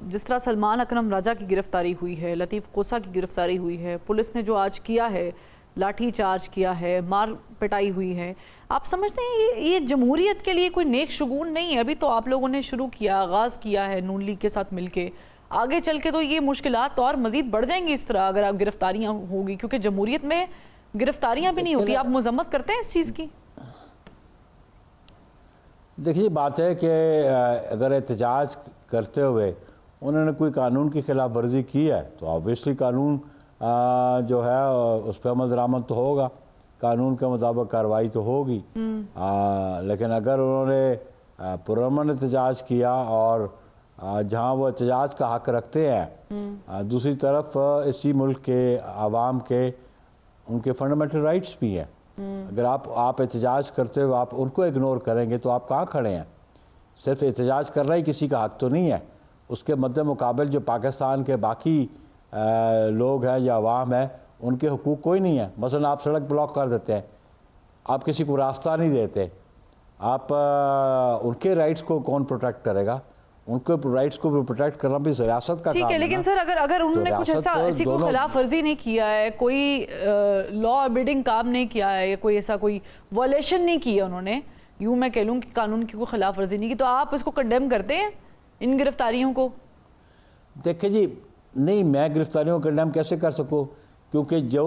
جس طرح سلمان اکرم راجہ کی گرفتاری ہوئی ہے، لطیف کوسہ کی گرفتاری ہوئی ہے، پولیس نے جو آج کیا ہے، لاٹھی چارج کیا ہے، مار پٹائی ہوئی ہے، آپ سمجھتے ہیں یہ جمہوریت کے لیے کوئی نیک شگون نہیں ہے؟ ابھی تو آپ لوگوں نے شروع کیا، آغاز کیا ہے نون لیگ کے ساتھ مل کے، آگے چل کے تو یہ مشکلات اور مزید بڑھ جائیں گی اس طرح اگر آپ گرفتاریاں ہوگی، کیونکہ جمہوریت میں گرفتاریاں بھی نہیں ہوتی. آپ مذمت کرتے ہیں اس چیز کی؟ دیکھیے بات ہے کہ اگر احتجاج کرتے ہوئے انہوں نے کوئی قانون کی خلاف ورزی کی ہے تو آبویسلی قانون جو ہے اس پہ عمل درآمد تو ہوگا. कानून के मुताबिक कार्रवाई तो होगी। लेकिन अगर उन्होंने पुरअमन एहतजाज किया और जहाँ वो एहतजाज का हक रखते हैं, दूसरी तरफ इसी मुल्क के आवाम के उनके फंडामेंटल राइट्स भी हैं। अगर आप एहतजाज करते हो, आप उनको इग्नोर करेंगे तो आप कहाँ खड़े हैं? सिर्फ एहतजाज करना ही किसी का हक तो नहीं है। उसके मद्दे मुकाबल जो पाकिस्तान के बाकी लोग हैं या अवाम है, उनके हुकूक कोई नहीं है। मसलन आप सड़क ब्लॉक कर देते हैं, आप किसी को रास्ता नहीं देते, आप उनके राइट्स को कौन प्रोटेक्ट करेगा? उनके राइट्स को भी प्रोटेक्ट करना भी रियासत का ठीक काम है। लेकिन ना। सर अगर उन्होंने तो कुछ रियासत ऐसा तो इसी को दोनों- खिलाफ वर्जी नहीं किया है, कोई लॉ अबीडिंग काम नहीं किया है, या कोई ऐसा कोई वॉलेशन नहीं किया उन्होंने, यूं मैं कह लूँ कि कानून की कोई खिलाफ वर्जी नहीं की, तो आप इसको कंडेम करते हैं इन गिरफ्तारियों को? देखिए जी, नहीं, मैं गिरफ्तारियों को कंडेम कैसे कर सकूँ? क्योंकि जो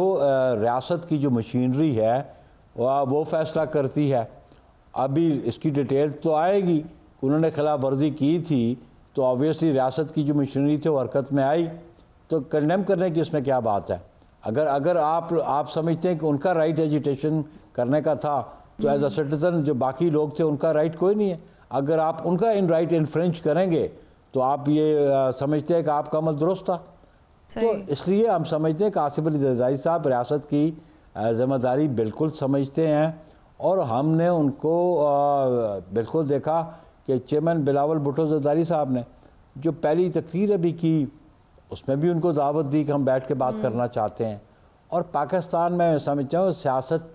रियासत की जो मशीनरी है वो फैसला करती है। अभी इसकी डिटेल तो आएगी, उन्होंने खिलाफ वर्जी की थी तो ऑब्वियसली रियासत की जो मशीनरी थी वो हरकत में आई, तो कंडेम करने की इसमें क्या बात है? अगर आप समझते हैं कि उनका राइट एजिटेशन करने का था, तो एज अ सिटीजन जो बाकी लोग थे उनका राइट कोई नहीं है। अगर आप उनका इन राइट इन्फ्रेंच करेंगे तो आप ये समझते हैं कि आपका अमल दुरुस्त था। तो इसलिए हम समझते हैं कि आसिफ अली जरदारी साहब रियासत की जिम्मेदारी बिल्कुल समझते हैं, और हमने उनको बिल्कुल देखा कि चेयरमैन बिलावल भुट्टो जरदारी साहब ने जो पहली तकरीर अभी की, उसमें भी उनको दावत दी कि हम बैठ के बात करना चाहते हैं। और पाकिस्तान में समझता हूँ सियासत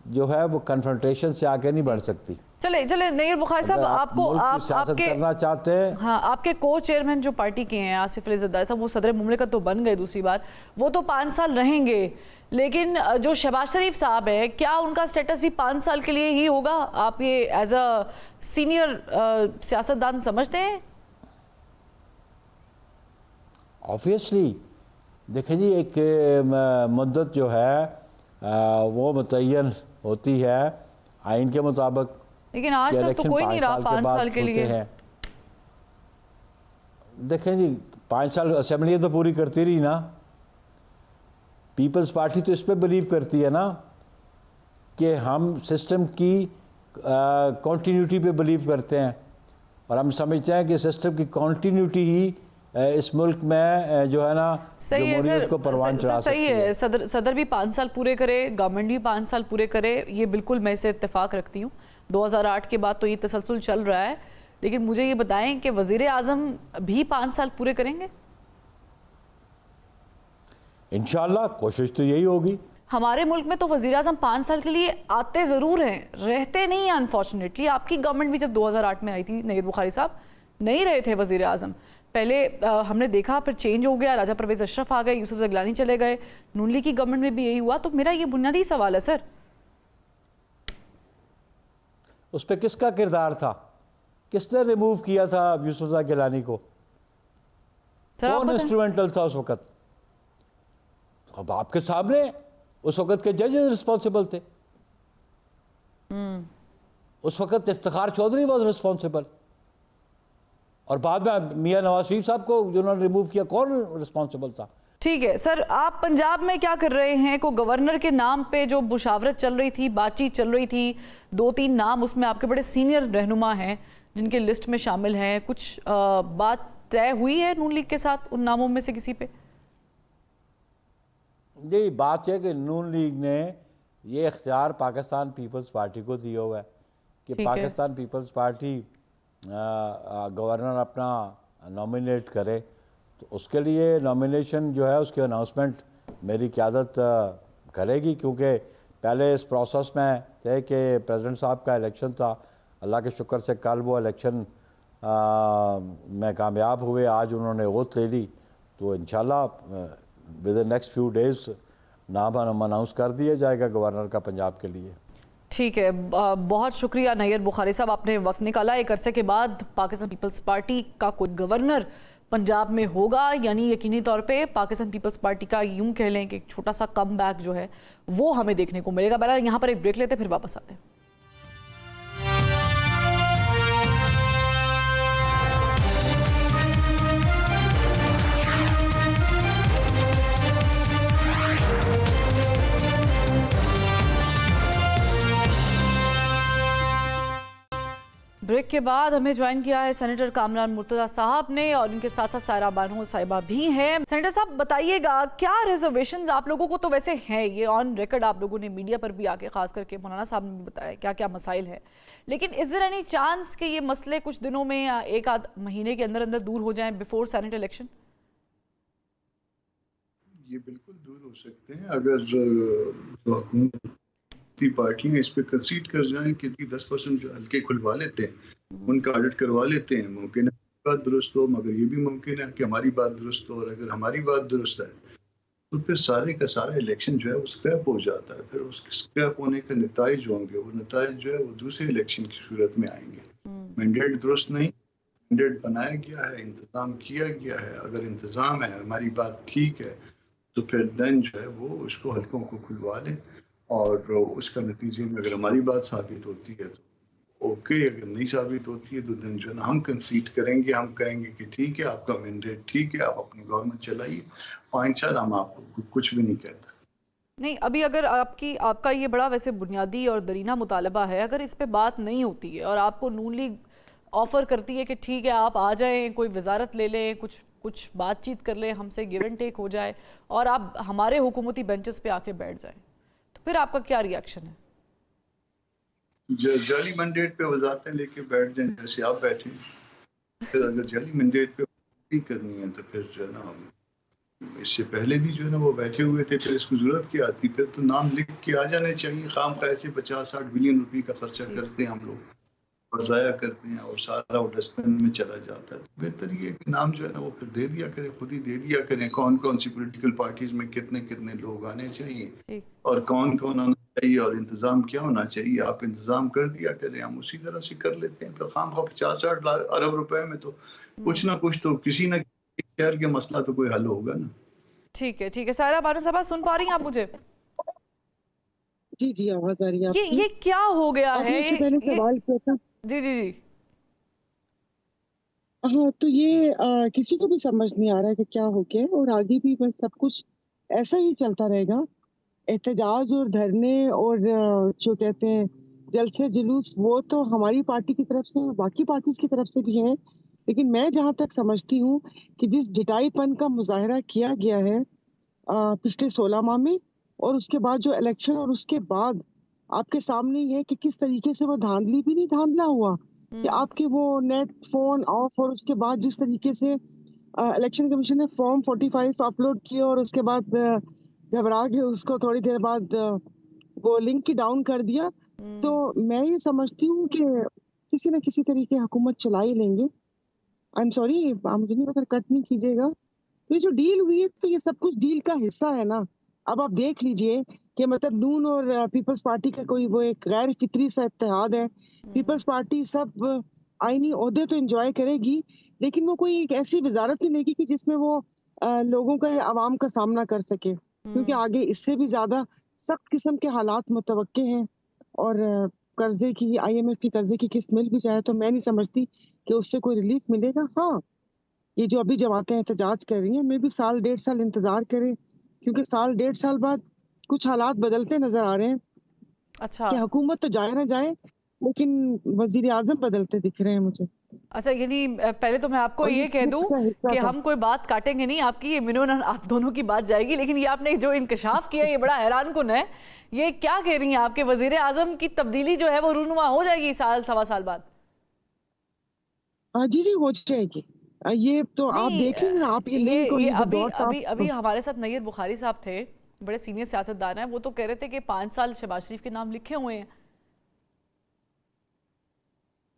जो है वो कन्फ्रंटेशन से आगे नहीं बढ़ सकती। चले नईर बुखारी साहब, आपको आपके करना चाहते हैं, हाँ, आपके को चेयरमैन जो पार्टी के हैं आसिफ अली जरदारी साहब, वो सदर मुमलिकत तो बन गए दूसरी बार, वो तो 5 साल रहेंगे, लेकिन जो शहबाज शरीफ साहब है, क्या उनका स्टेटस भी 5 साल के लिए ही होगा? आप ये एज अ सीनियर सियासतदान समझते हैं? ऑब्वियसली देखिए जी, एक मुद्दत जो है वो मुतय्यन होती है आइन के मुताबिक, लेकिन आज तक तो कोई नहीं रहा 5 साल के लिए। देखें जी, 5 साल असेंबली तो पूरी करती रही ना। पीपल्स पार्टी तो इस पे बिलीव करती है ना कि हम सिस्टम की कॉन्टीन्यूटी पे बिलीव करते हैं, और हम समझते हैं कि सिस्टम की कॉन्टीन्यूटी ही इस मुल्क में जो है ना सही है सर, को परवान चढ़ा सही है। सदर भी 5 साल पूरे करे, गवर्नमेंट भी 5 साल पूरे करे, ये बिल्कुल मैं इससे इत्तेफाक रखती हूँ। 2008 के बाद तो ये तसलसल चल रहा है, लेकिन मुझे ये बताएं कि वजीर आजम भी 5 साल पूरे करेंगे? इंशाल्लाह कोशिश तो यही होगी। हमारे मुल्क में तो वजीर आजम 5 साल के लिए आते ज़रूर हैं, रहते नहीं हैं अनफॉर्चुनेटली। आपकी गवर्नमेंट भी जब 2008 में आई थी, नईर बुखारी साहब नहीं रहे थे वजीर आजम। पहले हमने देखा, फिर चेंज हो गया, राजा परवेज अशरफ आ गए, यूसुफ ज़गलानी चले गए, नून लीग की गवर्नमेंट में भी यही हुआ। तो मेरा ये बुनियादी सवाल है सर, उस पर किसका किरदार था? किसने रिमूव किया था यूसुफ ज़गलानी को? कौन इंस्ट्रूमेंटल था उस वक्त? अब आपके सामने उस वक्त के जजेस रिस्पॉन्सिबल थे। उस वक्त इफ्तिखार चौधरी वॉज रिस्पॉन्सिबल, और बाद में मियां नवाज शरीफ साहब को जिन्होंने रिमूव किया, कौन रिस्पॉन्सिबल था? ठीक है सर, आप पंजाब में क्या कर रहे हैं? को गवर्नर के नाम पे जो मुशावरत चल रही थी, बातचीत चल रही थी, 2-3 नाम उसमें आपके बड़े सीनियर रहनुमा हैं जिनके लिस्ट में शामिल हैं, कुछ बात तय हुई है नून लीग के साथ उन नामों में से किसी पे? यही बात है कि नून लीग ने ये इख्तियार पाकिस्तान पीपल्स पार्टी को दिया हुआ है कि पाकिस्तान पीपल्स पार्टी गवर्नर अपना नॉमिनेट करे। तो उसके लिए नॉमिनेशन जो है उसकी अनाउंसमेंट मेरी क़यादत करेगी, क्योंकि पहले इस प्रोसेस में थे कि प्रेसिडेंट साहब का इलेक्शन था। अल्लाह के शुक्र से कल वो इलेक्शन में कामयाब हुए, आज उन्होंने ओथ ले ली, तो इंशाल्लाह with the next few days नाम अनाउंस कर दिया जाएगा गवर्नर का पंजाब के लिए। ठीक है, बहुत शुक्रिया नैयर बुखारी साहब, आपने वक्त निकाला। एक अरसे के बाद पाकिस्तान पीपल्स पार्टी का कोई गवर्नर पंजाब में होगा, यानी यकीनी तौर पे पाकिस्तान पीपल्स पार्टी का यूं कह लें कि एक छोटा सा कम बैक जो है वो हमें देखने को मिलेगा। बहरहाल यहाँ पर एक ब्रेक लेते फिर वापस आते हैं। के बाद हमें ज्वाइन किया है सेनेटर कामरान मुर्तजा साहब ने और इनके साथ साथ सायरा बानो साहिबा भी हैं। सेनेटर साहब बताइएगा, क्या रिजर्वेशंस आप लोगों को तो वैसे हैं, ये ऑन रिकॉर्ड आप लोगों ने मीडिया पर भी आके खास करके मौलाना साहब ने भी बताया क्या क्या मसाइल है, लेकिन इज देयर एनी चांस कि ये मसले कुछ दिनों में या एक आध महीने के अंदर अंदर दूर हो जाएं बिफोर सेनेट इलेक्शन? ये बिल्कुल दूर हो सकते हैं अगर जो हुकूमती पार्टियां इस पे कंसीड कर जाएं कि 10% जो हल्के खुलवा लेते हैं उनका ऑडिट करवा लेते हैं। मुमकिन है बात दुरुस्त हो, मगर ये भी मुमकिन है कि हमारी बात दुरुस्त हो, और अगर हमारी बात दुरुस्त है तो फिर सारे का सारा इलेक्शन जो है वो स्क्रैप हो जाता है। फिर उस स्क्रैप होने का नताइज होंगे, वो नताइज जो है वो दूसरे इलेक्शन की सूरत में आएंगे। मैंडेट दुरुस्त नहीं, मैंडेट बनाया गया है, इंतज़ाम किया गया है, अगर इंतज़ाम है, हमारी बात ठीक है, तो फिर देन जो है वो उसको हल्कों को खुलवा लें, और उसका नतीजे में अगर हमारी बात साबित होती है तो ओके, अगर नहीं साबित होती है तो देन जो है ना हम कंसीड करेंगे, हम कहेंगे कि ठीक है आपका मैंडेट ठीक है, आप अपनी गवर्नमेंट चलाइए, और इंशाल्लाह हम आपको कुछ भी नहीं कहते। नहीं, अभी अगर आपका ये बड़ा वैसे बुनियादी और दरीना मुतालबा है, अगर इस पे बात नहीं होती है और आपको नून लीग ऑफर करती है कि ठीक है आप आ जाएं, कोई वजारत ले लें, कुछ बातचीत कर लें, हमसे गिव एंड टेक हो जाए और आप हमारे हुकूमती बेंचेस पे आके बैठ जाएं, तो फिर आपका क्या रिएक्शन है? जाली मैंडेट पे वजारतें लेके बैठ जाएं जैसे आप बैठे, फिर अगर जाली मैंडेट पे नहीं करनी है तो फिर जो है ना, इससे पहले भी जो है ना वो बैठे हुए थे, फिर इसको जरूरत क्या आती? फिर तो नाम लिख के आ जाने चाहिए। खाम खा ऐसे 50-60 बिलियन रुपए का खर्चा करते हैं हम लोग और ज़ाया करते हैं और सारा वो डस्टबिन में चला जाता है। तो बेहतर ये कि नाम जो है ना वो फिर दे दिया करें, खुद ही दे दिया करें, कौन कौन सी पॉलिटिकल पार्टीज में कितने कितने लोग आने चाहिए और कौन कौन आना चाहिए और इंतज़ाम क्या होना चाहिए। आप इंतज़ाम कर दिया करें, हम उसी तरह से कर लेते हैं। फिर खाम खा 50-60 अरब रुपए में तो कुछ ना कुछ तो किसी न शहर के मसला तो कोई हल होगा ना। ठीक है। सायरा बानो साहबा, सुन पा रही हैं आप मुझे? जी आवाज आ रही है आपकी? ये क्या हो गया है? पहले सवाल किया था। जी। हाँ, तो ये किसी को भी समझ नहीं आ रहा है कि क्या हो गया, और आगे भी बस सब कुछ ऐसा ही चलता रहेगा। एहतजाज और धरने और जो कहते हैं जलसे जुलूस, वो तो हमारी पार्टी की तरफ से और बाकी पार्टीज की तरफ से भी है, लेकिन मैं जहाँ तक समझती हूँ कि जिस ढिठाईपन का मुजाहरा किया गया है पिछले 16 माह में, और उसके बाद जो इलेक्शन, और उसके बाद आपके सामने ही है कि किस तरीके से वो धांधली भी नहीं धांधला हुआ कि आपके वो नेट फोन ऑफ, और उसके बाद जिस तरीके से इलेक्शन कमीशन ने फॉर्म 45 अपलोड किए और उसके बाद घबरा के उसको थोड़ी देर बाद वो लिंक ही डाउन कर दिया। तो मैं ये समझती हूँ कि किसी न किसी तरीके हुकूमत चला ही लेंगे। आई एम सॉरी, आप मुझे नहीं पता, कट नहीं कीजिएगा। तो ये जो डील हुई है, तो ये सब कुछ डील का हिस्सा है ना। अब आप देख लीजिए कि मतलब नून और पीपल्स पार्टी का कोई वो एक गैर फितरी सा इत्तेहाद है। पीपल्स पार्टी सब आईनी ओहदे तो एंजॉय करेगी, लेकिन वो कोई एक ऐसी वजारत नहीं लेगी कि जिसमें वो लोगों का, आवाम का सामना कर सके, क्योंकि आगे इससे भी ज्यादा सख्त किस्म के हालात मुतवक्के हैं। और कर्जे की, IMF की कर्जे की किस्त मिल भी जाए तो मैं नहीं समझती कि उससे कोई रिलीफ मिलेगा। हाँ, ये जो अभी जमातें एहतजाज कर रही हैं, मैं भी 1.5 साल इंतजार करें, क्योंकि 1.5 साल बाद कुछ हालात बदलते नजर आ रहे हैं। अच्छा, कि हुकूमत तो जाए ना जाए, लेकिन वजीर आजम बदलते दिख रहे हैं मुझे। अच्छा, यानी पहले तो मैं आपको ये कह दूं कि हम कोई बात काटेंगे नहीं आपकी, ये मिनोन आप दोनों की बात जाएगी, लेकिन ये आपने जो इंकशाफ किया ये बड़ा हैरान कुन है। ये क्या कह रही हैं आपके वजीर आजम की तब्दीली जो है वो रूनुमा हो जाएगी साल सवा साल बाद? जी हो जाएगी। ये तो आप देख लीजिए, आप ये लिंक और ये जो डॉट अभी हमारे साथ नैयर बुखारी साहब थे, बड़े सीनियर सियासतदान हैं, वो तो कह रहे थे कि 5 साल शहबाज शरीफ के नाम लिखे हुए हैं।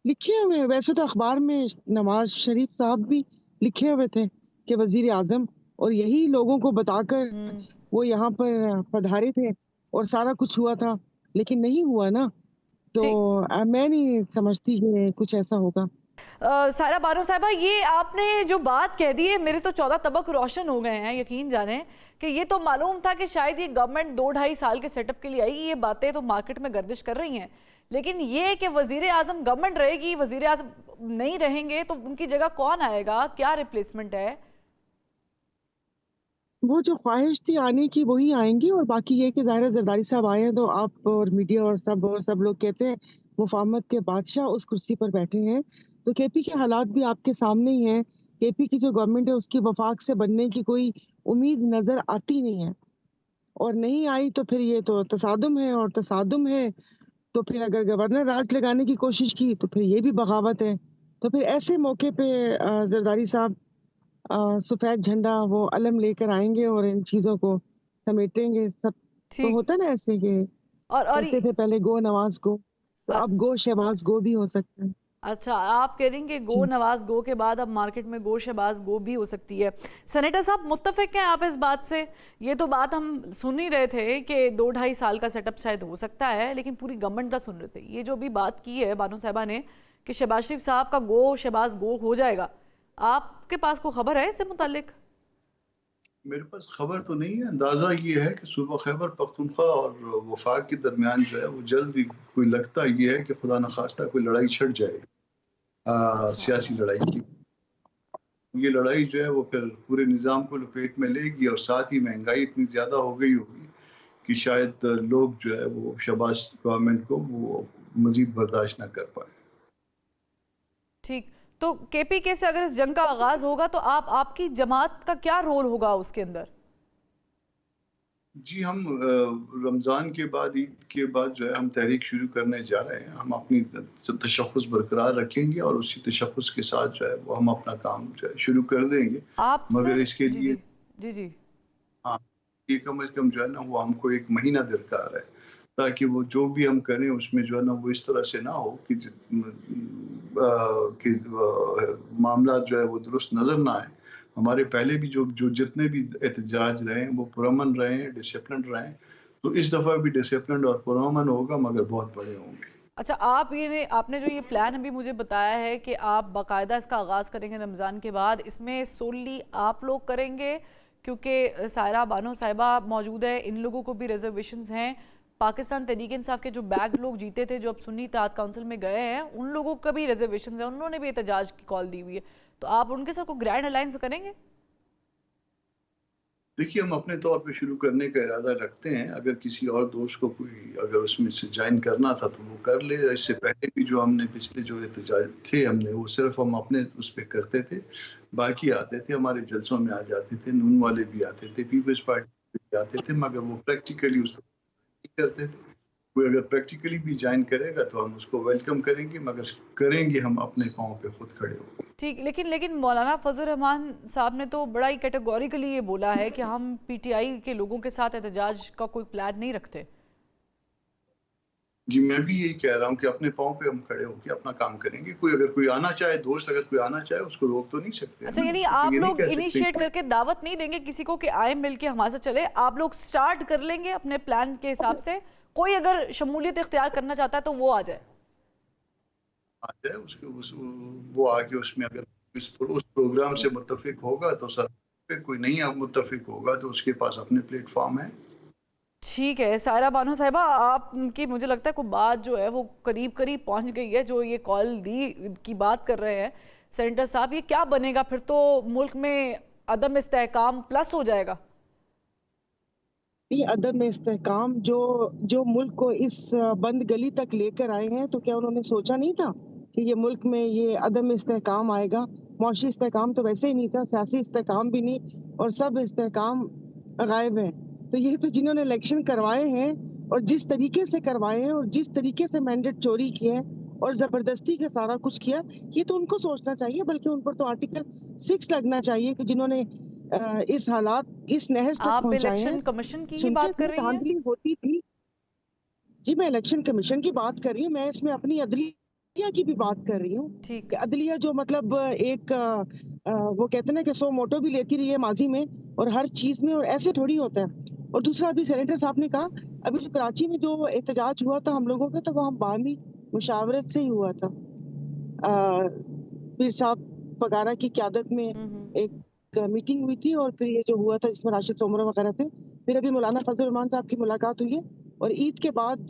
लिखे हुए हैं, वैसे तो अखबार में नवाज शरीफ साहब भी लिखे हुए थे कि वजीर आजम, और यही लोगों को बताकर वो यहाँ पर पधारे थे और सारा कुछ हुआ था, लेकिन नहीं हुआ ना। तो मैं नहीं समझती कि कुछ ऐसा होगा। सायरा बानो साहिबा, ये आपने जो बात कह दी है, मेरे तो 14 तबक रोशन हो गए हैं। यकीन जाने कि ये तो मालूम था कि शायद ये गवर्नमेंट 2-2.5 साल के सेटअप के लिए आई, ये बातें तो मार्केट में गर्दिश कर रही हैं, लेकिन ये कि वजीर आजम गवर्नमेंट रहेगी, वजीर आजम नहीं रहेंगे तो उनकी जगह कौन आएगा, क्या रिप्लेसमेंट है? वो जो ख्वाहिश थी आने की वही आएंगी, और बाकी ये कि ज़ाहिर है जरदारी साहब आए हैं तो आप और मीडिया और सब लोग कहते हैं मुफाहमत के बादशाह उस कुर्सी पर बैठे हैं। तो केपी के हालात भी आपके सामने ही हैं। केपी की जो गवर्नमेंट है उसकी वफाक से बनने की कोई उम्मीद नजर आती नहीं है, और नहीं आई तो फिर ये तो तसादुम है, और तसादुम है तो फिर अगर गवर्नर राज लगाने की कोशिश की तो फिर ये भी बगावत है। तो फिर ऐसे मौके पे जरदारी साहब सफेद झंडा वो अलम लेकर आएंगे और इन चीजों को समेटेंगे सब। तो ठीक। होता ना ऐसे कि और कहते थे पहले गो नवाज गो, तो अ- अब गो शहबाज गो भी हो सकता है। अच्छा, आप कह रही हैं कि गो जी। नवाज गो के बाद अब मार्केट में गो शहबाज गो भी हो सकती है। सेनेटर साहब, मुत्तफिक हैं आप इस बात से? ये तो बात हम सुन ही रहे थे कि 2-2.5 साल का सेटअप शायद हो सकता है, लेकिन पूरी गवर्नमेंट का सुन रहे थे। ये जो भी बात की है बानो साहिबा ने कि शहबाज शरीफ साहब का गो शहबाज गो हो जाएगा, आपके पास कोई खबर है इससे मुतालिक? मेरे पास खबर तो नहीं है, अंदाज़ा ये है कि सूबा खैबर पख्तूनख्वा और वफाक के दरमियान जो है वो जल्द ही कोई लगता ये है कि खुदा न खास्ता कोई लड़ाई छिड़ जाए, अच्छा। सियासी लड़ाई की। ये लड़ाई जो है वो फिर पूरे निज़ाम को लपेट में लेगी, और साथ ही महंगाई इतनी ज़्यादा हो गई होगी कि शायद लोग जो है वो शहबाज गवर्नमेंट को वो मज़ीद बर्दाश्त ना कर पाए। ठीक। तो केपीके से अगर इस जंग का आगाज होगा तो आपकी जमात का क्या रोल होगा उसके अंदर? जी, हम रमज़ान के बाद, ईद के बाद जो है हम तहरीक शुरू करने जा रहे हैं। हम अपनी तशख़्ख़ुस बरकरार रखेंगे और उसी तशख़्ख़ुस के साथ जो है वो हम अपना काम जो है शुरू कर देंगे। आप मगर सर, इसके जी लिए जी जी जी हाँ, ये कम से कम जो है ना वो हमको 1 महीना दरकार है, ताकि वो जो भी हम करें उसमें जो है ना वो इस तरह से ना हो कि मामला जो है वो दुरुस्त नज़र ना आए। हमारे पहले भी जो जितने भी एहतजाज रहे हैं वो पुरअमन रहे हैं, डिसिप्लिन रहे हैं। तो इस दफ़ा भी डिसिप्लिन और पुरअमन होगा, मगर बहुत बड़े होंगे। अच्छा, आपने जो ये प्लान अभी मुझे बताया है कि आप बाकायदा इसका आगाज़ करेंगे रमज़ान के बाद, इसमें सोली आप लोग करेंगे क्योंकि सायरा बानो साहिबा मौजूद है, इन लोगों को भी रिजर्वेशंस हैं, पाकिस्तान तहरीक इंसाफ के जो बैग लोग जीते थे जो अब सुन्नी इत्तेहाद काउंसिल में गए हैं उन लोगों का भी रिजर्वेशंस है, उन्होंने भी एहतजाज की कॉल दी हुई है, तो आप उनके साथ कोई ग्रैंड अलायंस करेंगे? देखिए, हम अपने तौर पे शुरू करने का इरादा रखते हैं। अगर किसी और दोस्त को कोई अगर उसमें से जॉइन करना था तो वो कर ले। इससे पहले भी जो हमने पिछले जो एहतजाज थे हमने वो सिर्फ हम अपने उस पे करते थे, बाकी आते थे, हमारे जलसों में आ जाते थे, नून वाले भी आते थे, पीपल्स पार्टी भी आते थे, मगर वो प्रैक्टिकली उस नहीं करते थे। कोई अगर प्रैक्टिकली भी जॉइन करेगा तो हम उसको वेलकम करेंगे, मगर करेंगे हम अपने पाँव पे खुद खड़े होकर। ठीक, लेकिन मौलाना फजल रहमान साहब ने तो बड़ा ही कैटेगोरिकली ये बोला है कि हम पीटीआई के लोगों के साथ एहतजाज का कोई प्लान नहीं रखते। जी, मैं भी यही कह रहा हूँ कि अपने पाँव पे हम खड़े होके अपना काम करेंगे। कोई आना चाहे, दोस्त अगर कोई आना चाहे उसको रोक तो नहीं सकते हैं अच्छा, ना। यानी तो आप ये नहीं लोग कह सकते इनिशिएट करके दावत नहीं देंगे किसी को कि आए मिल के हमारे साथ चले, आप लोग स्टार्ट कर लेंगे अपने प्लान के हिसाब से, कोई अगर शमूलियत इख्तियार करना चाहता है तो वो आ जाए। आ जाए वो आके उसमें अगर उस प्रोग्राम से मुत्तफिक होगा तो सर, कोई नहीं मुत्तफिक होगा तो उसके पास अपने प्लेटफॉर्म है। ठीक है सायरा बानो साहिबा, आपकी मुझे लगता है कोई बात जो है वो करीब करीब पहुंच गई है, जो ये कॉल दी की बात कर रहे हैं सेनेटर साहब, ये क्या बनेगा फिर? तो मुल्क में अदम इस्तेहकाम प्लस हो जाएगा। ये अदम इस्तेहकाम जो मुल्क को इस बंद गली तक लेकर आए हैं, तो क्या उन्होंने सोचा नहीं था कि ये मुल्क में ये अदम इस्तेहकाम आएगा? मौशी इस्तेहकाम तो वैसे ही नहीं था, सियासी इस्तेहकाम भी नहीं, और सब इस्तेहकाम गायब है। तो ये तो जिन्होंने इलेक्शन करवाए हैं और जिस तरीके से करवाए हैं और जिस तरीके से मैंडेट चोरी किया है और जबरदस्ती का सारा कुछ किया, ये तो उनको सोचना चाहिए, बल्कि उन पर तो आर्टिकल 6 लगना चाहिए कि जिन्होंने इस हालात, इस नहज तक आप पहुंचाए हैं। इलेक्शन कमीशन की ही सुनते बात थे कर रही हैं? धांधली होती थी। जी, मैं इलेक्शन कमीशन की बात कर रही हूँ, मैं इसमें अपनी अदलिया की भी बात कर रही हूँ ठीक। कि अदलिया जो मतलब एक वो कहते हैं ना कि सो मोटो भी लेती रही है माजी में और हर चीज में, और ऐसे थोड़ी होता है। और दूसरा, अभी सेनेटर साहब ने कहा, अभी जो कराची में जो एहतजाज हुआ था हम लोगों का, तो वो हम बाहमी मुशावरत से ही हुआ था। पीर साहब फगारा की क़यादत में एक मीटिंग हुई थी, और फिर ये जो हुआ था जिसमें राशिद सोमरा वगैरह थे, फिर अभी मौलाना फजल रहमान साहब की मुलाकात हुई है, और ईद के बाद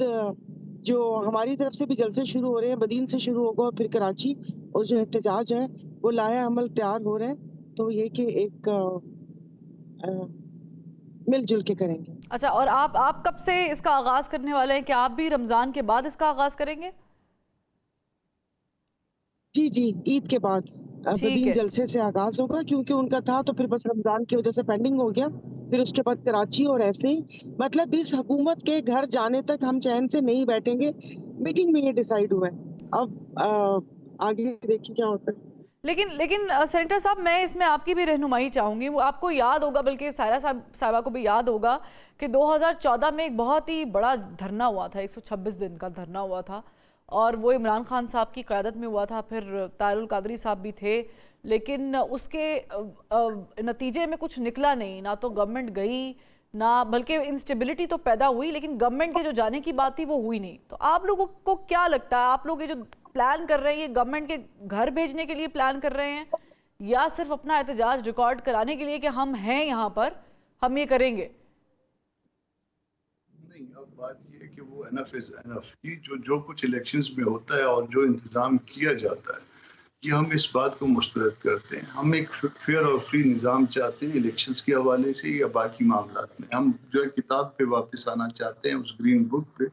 जो हमारी तरफ से भी जलसे शुरू हो रहे हैं, बदीन से शुरू होगा और फिर कराची, और जो एहतजाज है वो लाया अमल तैयार हो रहे हैं। तो ये कि एक मिलजुल के करेंगे। अच्छा, और आप कब से इसका आगाज करने वाले हैं? कि आप भी रमजान के बाद इसका आगाज करेंगे? जी जी, ईद के बाद ठीक बदीन है। जलसे से आगाज होगा, क्योंकि उनका था तो फिर बस रमजान की वजह से पेंडिंग हो गया, फिर उसके बाद कराची, और ऐसे ही मतलब इस हुकूमत के घर जाने तक हम चैन से नहीं बैठेंगे। मीटिंग में ये डिसाइड हुआ है। अब आगे देखिए क्या होता है। लेकिन सेनेटर साहब, मैं इसमें आपकी भी रहनुमाई चाहूंगी। वो आपको याद होगा, बल्कि सायरा साहिबा को भी याद होगा कि 2014 में एक बहुत ही बड़ा धरना हुआ था, 126 दिन का धरना हुआ था, और वो इमरान खान साहब की क़यादत में हुआ था। फिर तारुल कादरी साहब भी थे, लेकिन उसके नतीजे में कुछ निकला नहीं। ना तो गवर्नमेंट गई, ना बल्कि इंस्टेबिलिटी तो पैदा हुई, लेकिन गवर्नमेंट के जो जाने की बात थी वो हुई नहीं। तो आप लोगों को क्या लगता है, आप लोग ये जो प्लान कर रहे हैं, ये गवर्नमेंट के घर भेजने के लिए प्लान कर रहे हैं, या सिर्फ अपना एहतजाज रिकॉर्ड कराने के लिए कि हम हैं यहाँ पर, हम ये करेंगे? नहीं, अब बात ये है कि वो एनफ इज एनफ। ये जो कुछ इलेक्शंस में होता है और जो इंतजाम किया जाता है, ये हम इस बात को मुस्तरद करते हैं। हम एक फेयर और फ्री निज़ाम चाहते हैं इलेक्शंस के हवाले से या बाकी मामलात में। हम जो है किताब पे वापस आना चाहते हैं, उस ग्रीन बुक पे,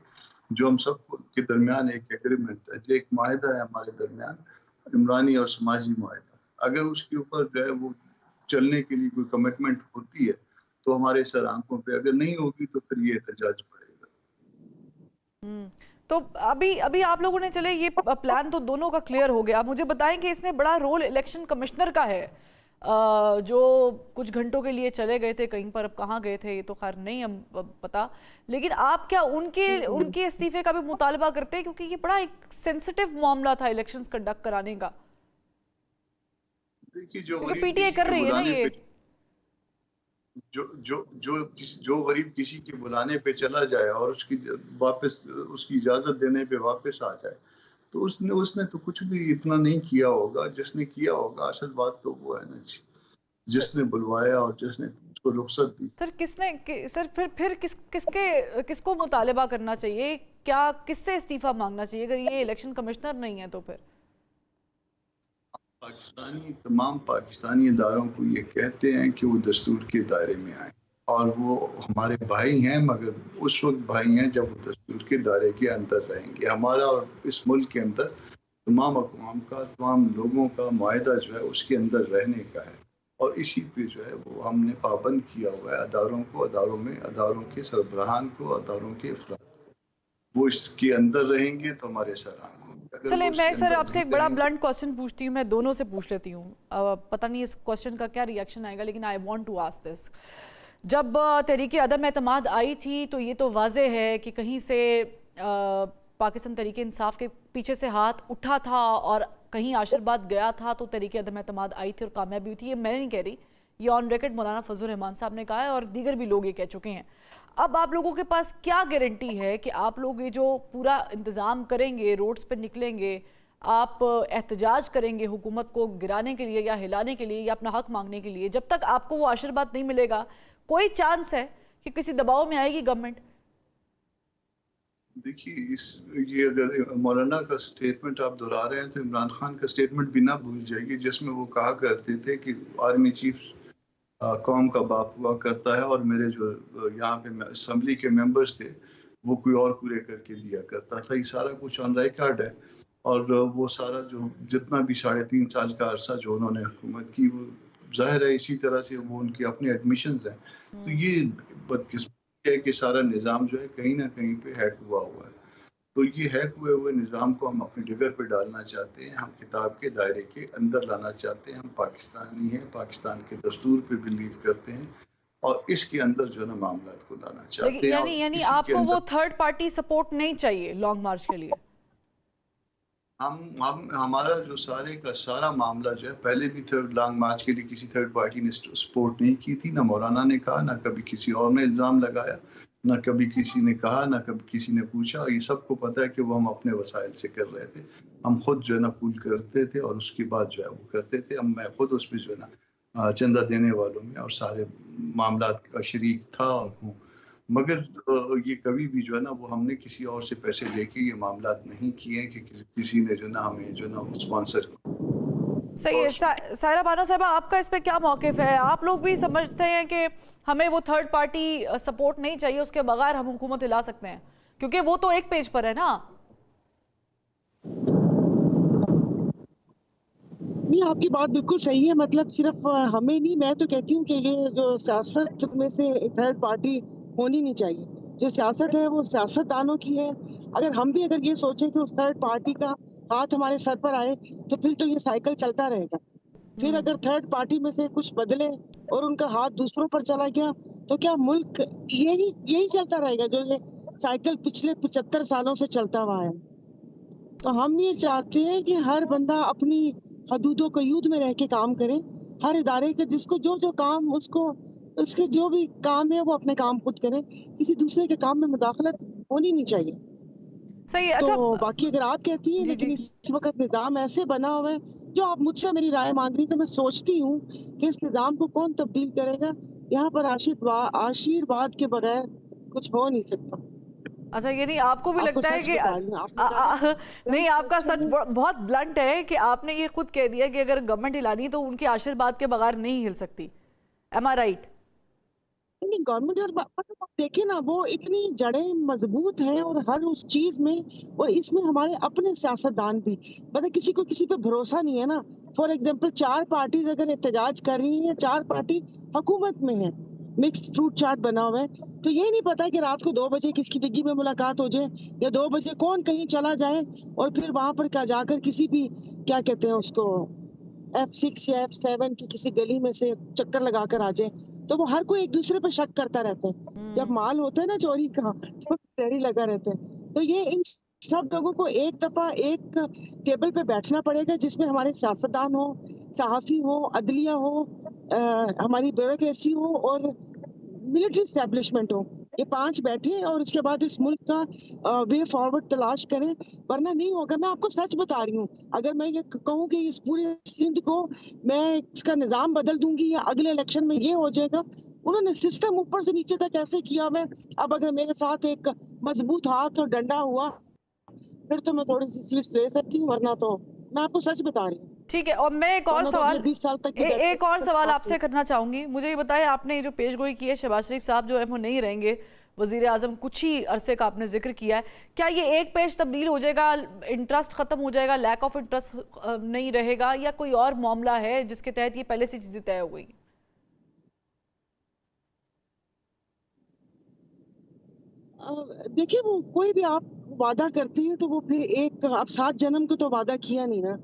जो हम सब के दरमियान एक एग्रीमेंट है, जो एक माहिदा है हमारे दरमियान, इमरानी और समाजी माहिदा। अगर उसके ऊपर जो है वो चलने के लिए कोई कमिटमेंट होती है तो हमारे सर आंखों पे, अगर नहीं होगी तो फिर ये एहतजाज पड़ेगा। तो अभी आप लोगों ने, चले ये प्लान तो दोनों का क्लियर हो गया। मुझे बताएं कि इसमें बड़ा रोल इलेक्शन कमिश्नर का है, जो कुछ घंटों के लिए चले गए थे कहीं पर। अब कहाँ गए थे ये तो खैर नहीं हम पता, लेकिन आप क्या उनके इस्तीफे का भी मुतालबा करते हैं, क्योंकि ये बड़ा एक सेंसिटिव मामला था इलेक्शंस कंडक्ट कराने का। देखिए, क्योंकि पीटीआई कर रही है ना ये। जो गरीब किसी के बुलाने पे चला जाए और उसकी वापस उसकी इजाजत देने पे वापस आ जाए, तो उसने तो कुछ भी इतना नहीं किया होगा। जिसने किया होगा, असल बात तो वो है ना जी, जिसने बुलवाया और जिसने उसको रुखसत दी। सर फिर किसको मुतालबा करना चाहिए? क्या किससे इस्तीफा मांगना चाहिए अगर ये इलेक्शन कमिश्नर नहीं है? तो फिर तमाम पाकिस्तानी इदारों को ये कहते हैं कि वो दस्तूर के दायरे में आए, और वो हमारे भाई हैं, मगर उस वक्त भाई हैं जब वो दस्तूर के दायरे के अंदर रहेंगे। हमारा और इस मुल्क के अंदर तमाम अक़वाम का, तमाम लोगों का मुआहदा जो है उसके अंदर रहने का है, और इसी पे जो है वो हमने पाबंद किया हुआ है अदारों को, अदारों के सरबराहान को, अदारों के अफराद को। वो इसके अंदर रहेंगे तो हमारे सर आएंगे। चले, मैं सर आपसे एक बड़ा ब्लंट क्वेश्चन पूछती हूँ, मैं दोनों से पूछ लेती हूँ। पता नहीं इस क्वेश्चन का क्या रिएक्शन आएगा, लेकिन I want to ask this. जब तहरीक अदम एतमाद आई थी तो ये तो वाज़ेह है कि कहीं से पाकिस्तान तहरीक इंसाफ के पीछे से हाथ उठा था और कहीं आशीर्वाद गया था, तो तहरीक अदम एतमाद आई थी और कामयाबी हुई थी। ये मैं नहीं कह रही, ये ऑन रिकॉर्ड मौलाना फजल रहमान साहब ने कहा है और दीगर भी लोग ये कह चुके हैं। अब आप लोगों के पास क्या गारंटी है कि आप लोग ये जो पूरा इंतज़ाम करेंगे, रोड्स पर निकलेंगे, आप एहतजाज करेंगे हुकूमत को गिराने के लिए या हिलाने के लिए या अपना हक मांगने के लिए, जब तक आपको वो आशीर्वाद नहीं मिलेगा, कोई चांस है कि किसी दबाव में आएगी गवर्नमेंट? देखिए, ये अगर मौलाना का स्टेटमेंट आप दोहरा रहे हैं तो इमरान खान का स्टेटमेंट भी ना भूल जाइए, जिसमें वो कहा करते थे कि आर्मी चीफ कौम का बाप हुआ करता है, और मेरे जो यहाँ पे असम्बली के मेंबर्स थे वो कोई और पूरे करके दिया करता था। ये सारा कुछ ऑन रिकॉर्ड है, और वो सारा जो जितना भी 3.5 साल का अरसा जो उन्होंने हुकूमत की, वो जाहिर है इसी तरह से वो उनके अपने एडमिशंस हैं। तो ये बदकिस्मती है कि सारा निज़ाम जो है कहीं ना कहीं पे हैक हुआ है। तो ये हैक हुए निज़ाम को हम अपने डिगर पे डालना चाहते हैं, हम किताब के दायरे के अंदर लाना चाहते हैं। हम पाकिस्तानी हैं, पाकिस्तान के दस्तूर पे बिलीव करते हैं, और इसके अंदर जो है ना मामला को लाना चाहते हैं। यानी आपको वो थर्ड पार्टी सपोर्ट नहीं चाहिए लॉन्ग मार्च के लिए? हमारा जो सारे का सारा मामला जो है, पहले भी लॉन्ग मार्च के लिए किसी थर्ड पार्टी ने सपोर्ट नहीं की थी, ना मौलाना ने कहा, ना कभी किसी और ने इल्ज़ाम लगाया, ना कभी किसी ने कहा, ना कभी किसी ने पूछा। ये सबको पता है कि वो हम अपने वसाइल से कर रहे थे। हम खुद जो है ना पूल करते थे और उसके बाद जो है वो करते थे। मैं खुद उस पर जो है ना चंदा देने वालों में और सारे मामला का शरीक था और हूँ, मगर ये कभी भी जो है ना वो हमने किसी और से पैसे लेके ये मामला नहीं किए कि किसी ने जो ना हमें जो ना स्पॉन्सर। सही है। सायरा बानो साहबा, आपका इस पे क्या मौक़िफ़ है? आप लोग भी समझते हैं कि हमें वो थर्ड पार्टी सपोर्ट नहीं चाहिए, उसके बगैर हम हुकूमत हिला सकते हैं? क्योंकि वो तो एक पेज पर है ना। नहीं, आपकी बात बिल्कुल सही है। मतलब सिर्फ हमें नहीं, मैं तो कहती हूँ कि ये जो सियासत में से थर्ड पार्टी होनी नहीं चाहिए। जो सियासत है वो सियासतदानों की है। अगर ये सोचें कि उस थर्ड पार्टी का हाथ हमारे सर पर आए, तो फिर तो ये साइकिल चलता रहेगा। फिर अगर थर्ड पार्टी में से कुछ बदले और उनका हाथ दूसरों पर चला गया, तो क्या मुल्क यही यही चलता रहेगा जो ये साइकिल पिछले 75 सालों से चलता हुआ है। तो हम ये चाहते हैं कि हर बंदा अपनी हदूदों को युद्ध में रह के काम करे। हर इदारे के जिसको जो जो काम उसको उसके जो भी काम है वो अपने काम खुद करे। किसी दूसरे के काम में मुदाखलत होनी नहीं चाहिए। सही है। तो अच्छा, बाकी अगर आप कहती हैं, जी लेकिन जी, इस वक्त निज़ाम ऐसे बना हुआ है, जो आप मुझसे मेरी राय मांग रही, तो मैं सोचती हूँ कि इस निज़ाम को कौन तब्दील करेगा। यहाँ पर आशीर्वाद के बगैर कुछ हो नहीं सकता। अच्छा, ये नहीं आपको भी आपको लगता है सच कि बता रही हूँ, आपने कहा नहीं, आपका सच नहीं। बहुत ब्लंट है कि आपने ये खुद कह दिया कि अगर गवर्नमेंट हिलानी है तो उनके आशीर्वाद के बगैर नहीं हिल सकती। एम आई राइट? नहीं, गवर्नमेंट और मतलब आप देखिए ना, वो इतनी जड़ें मजबूत हैं और हर उस चीज में, और इसमें हमारे अपने सियासतदान भी, मतलब किसी को किसी पे भरोसा नहीं है ना। फॉर एग्जाम्पल 4 पार्टीज अगर एहतजाज कर रही हैं, 4 पार्टी हुकूमत में है, मिक्स्ड फ्रूट चाट बना हुआ है, तो ये नहीं पता कि रात को 2 बजे किसकी डिग्गी में मुलाकात हो जाए, या 2 बजे कौन कहीं चला जाए और फिर वहां पर क्या जाकर किसी भी, क्या कहते हैं उसको, F6 या F7 की किसी गली में से चक्कर लगा कर आ जाए। तो वो हर कोई एक दूसरे पर शक करता रहता है। जब माल होता है ना चोरी का, तो डर ही लगा रहता है। तो ये इन सब लोगों को एक दफा एक टेबल पे बैठना पड़ेगा, जिसमें हमारे सियासतदान हो, सहाफी हो, अदलिया हो, हमारी ब्यूरोक्रेसी हो और मिलिट्री स्टैब्लिशमेंट हो। ये 5 बैठे और उसके बाद इस मुल्क का वे फॉरवर्ड तलाश करें, वरना नहीं होगा। मैं आपको सच बता रही हूँ, अगर मैं ये कहूँ कि इस पूरे सिंध को मैं इसका निज़ाम बदल दूंगी या अगले इलेक्शन में ये हो जाएगा, उन्होंने सिस्टम ऊपर से नीचे तक ऐसे किया मैं, अब अगर मेरे साथ एक मजबूत हाथ और डंडा हुआ, फिर तो मैं थोड़ी सी सीट्स ले सकती हूँ, वरना तो मैं आपको सच बता रही हूँ, ठीक है। और मैं एक और वरना तो अगले सवाल 20 साल तक की एक और सवाल आपसे करना चाहूंगी। मुझे ये बताएं, आपने ये जो पेशगोई की है, शहबाज शरीफ साहब जो है वो नहीं रहेंगे वजीर आजम, कुछ ही अरसे का आपने जिक्र किया है, क्या ये एक पेज तब्दील हो जाएगा, इंटरेस्ट खत्म हो जाएगा, लैक ऑफ इंटरेस्ट नहीं रहेगा, या कोई और मामला है जिसके तहत ये पहले से चीजें तय हो गई? देखिए, वो कोई भी आप वादा करते हैं तो वो फिर एक, आप 7 जन्म को तो वादा किया नहीं ना,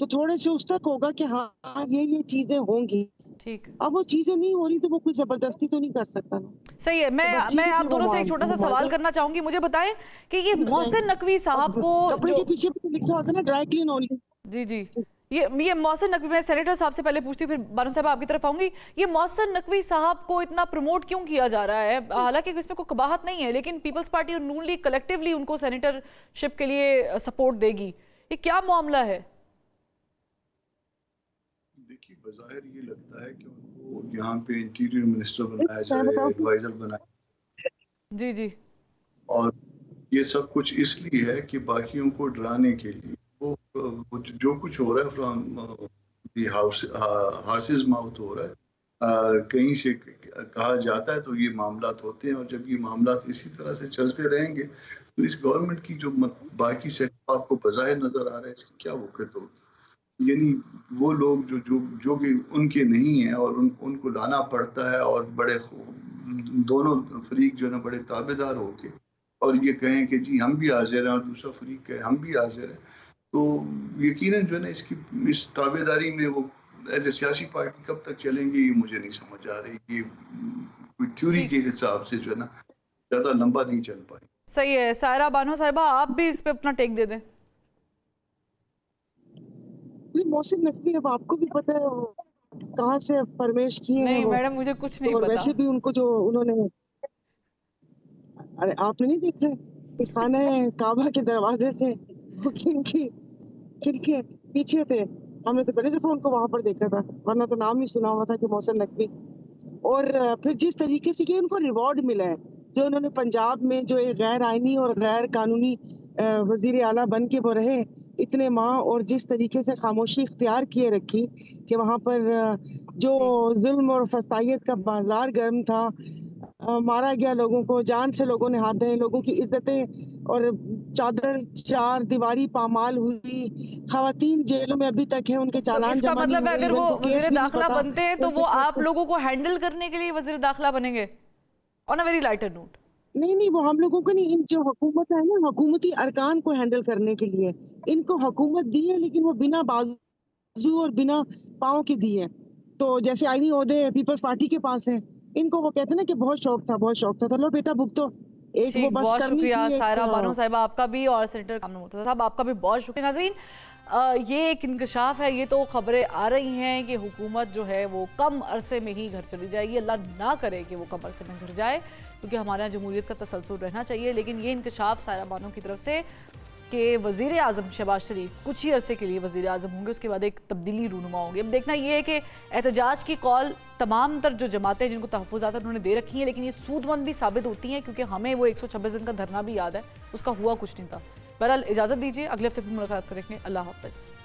तो थोड़े से उस तक होगा कि हाँ ये चीजें होंगी। ठीक, अब वो चीजें नहीं हो रही तो वो कोई जबरदस्ती तो नहीं कर सकता ना। सही है। तो बस ठीक मैं है, आप फिर वो दोनों से एक छोटा सा सवाल करना चाहूंगी। मुझे बताएं कि ये मोहसिन नकवी साहब को कपड़े जो, के पीछे भी लिखा होता है ना, ड्राई क्लीन ओनली। जी जी, ये मोहसिन नकवी, मैं सेनेटर साहब से पहले पूछती हूँ, फिर बानो साहब आपकी तरफ आऊंगी। ये मोहसिन नकवी साहब को इतना प्रमोट क्यों किया जा रहा है? हालांकि इसमें कोई कबाहत नहीं है, लेकिन पीपल्स पार्टी और नून लीग कलेक्टिवली उनको सेनेटरशिप के लिए सपोर्ट देगी, ये क्या मामला है? देखिए, बज़ाहिर ये लगता है कि उनको यहाँ पे इंटीरियर मिनिस्टर बनाया जाए, एडवाइजर बनाया, जी जी, और ये सब कुछ इसलिए है कि बाकियों को डराने के लिए। वो जो कुछ हो रहा है फ्रॉम दी हाउसेस माउथ हो रहा है, कहीं से कहा जाता है तो ये मामलात होते हैं, और जब ये मामलात इसी तरह से चलते रहेंगे तो इस गवर्नमेंट की जो बाकी सेटअप आपको बज़ाहिर नजर आ रहा है, इसकी क्या वक़्त होगी। यानी वो लोग जो जो जो कि उनके नहीं है और उनको लाना पड़ता है, और बड़े दोनों फरीक जो है ना बड़े ताबेदार होके और ये कहें कि जी हम भी हाजिर हैं और दूसरा फरीक कहे हम भी हाजिर हैं, तो यकीनन जो है ना इस ताबेदारी में वो एज ए सियासी पार्टी कब तक चलेंगी, ये मुझे नहीं समझ आ रही। ये कोई थ्योरी के हिसाब से जो है ना ज़्यादा लंबा नहीं चल पाए। सही है। सायरा बानो साहिबा, आप भी इस पे अपना टेक दे दें। मोहसिन नकवी, अब आपको भी पता है वो कहाँ से फरमाइश किए हैं नहीं वो, मैडम, मुझे कुछ नहीं और पता। वैसे भी उनको जो उन्होंने, अरे आपने नहीं देखा कि खाना काबा के दरवाजे से वो किनके पीछे थे? हमने तो पहले दफा उनको वहां पर देखा था, वरना तो नाम ही सुना हुआ था कि मोहसिन नकवी। और फिर जिस तरीके से ये उनको रिवॉर्ड मिला है, जो उन्होंने पंजाब में जो एक गैर आईनी और गैर कानूनी वजीर आला बन के वो रहे इतने माह, और जिस तरीके से खामोशी इख्तियार किए रखी कि वहां पर जो जुल्म और फसाइयत का बाजार गर्म था, मारा गया लोगों को, जान से लोगों ने हाथ धोए, लोगों की इज्जतें और चादर चार दीवारी पामाल हुई, खवातीन जेलों में अभी तक है, उनके तो चालान इसका जमा नहीं मतलब है हुए, अगर वो इवन को केस वजीर भी नहीं दाखिला पता। बनते हैं तो वो आप लोगों को हैंडल करने के लिए वजीर दाखिला बनेंगे on a very lighter note? नहीं नहीं, वो हम लोगों को नहीं, इन जो हुकूमत है ना, हुकूमती अरकान को हैंडल करने के लिए इनको हुकूमत दी है, लेकिन वो बिना बाजू और बिना पाँव के दी है। तो जैसे आईनी ओहदे पीपल्स पार्टी के पास है, इनको वो कहते हैं ना कि बहुत शौक था, बहुत शौक था, तो लो बेटा भुगतो। एक वो ठीक, बस बहुत करनी शुक्रिया थी, सायरा बानो एक साहिबा आपका भी, और सेनेटर कामरान मुर्तज़ा साहब आपका भी बहुत शुक्रिया। नाज़रीन, ये एक इंकशाफ है, ये तो खबरें आ रही हैं कि हुकूमत जो है वो कम अरसे में ही घर चली जाएगी। अल्लाह ना करे कि वो कम अरसे में घर जाए, क्योंकि हमारे यहाँ जमहूरियत का तसलसल रहना चाहिए। लेकिन ये इंकशाफ सायरा बानो की तरफ से कि वज़ीर आज़म शहबाज शरीफ कुछ ही अरसे के लिए वज़ीर आज़म होंगे, उसके बाद एक तब्दीली रूनुमा होगी। अब देखना ये है कि एहतजाज की कॉल तमाम तर जो जमातें जिनको तहफ़्फ़ुज़ात उन्होंने दे रखी हैं, लेकिन ये सूदमंद भी साबित होती हैं, क्योंकि हमें वो 126 दिन का धरना भी याद है, उसका हुआ कुछ नहीं था। बहरहाल इजाज़त दीजिए, अगले हफ्ते फिर मुलाकात करेंगे। अल्लाह हाफ़िज़।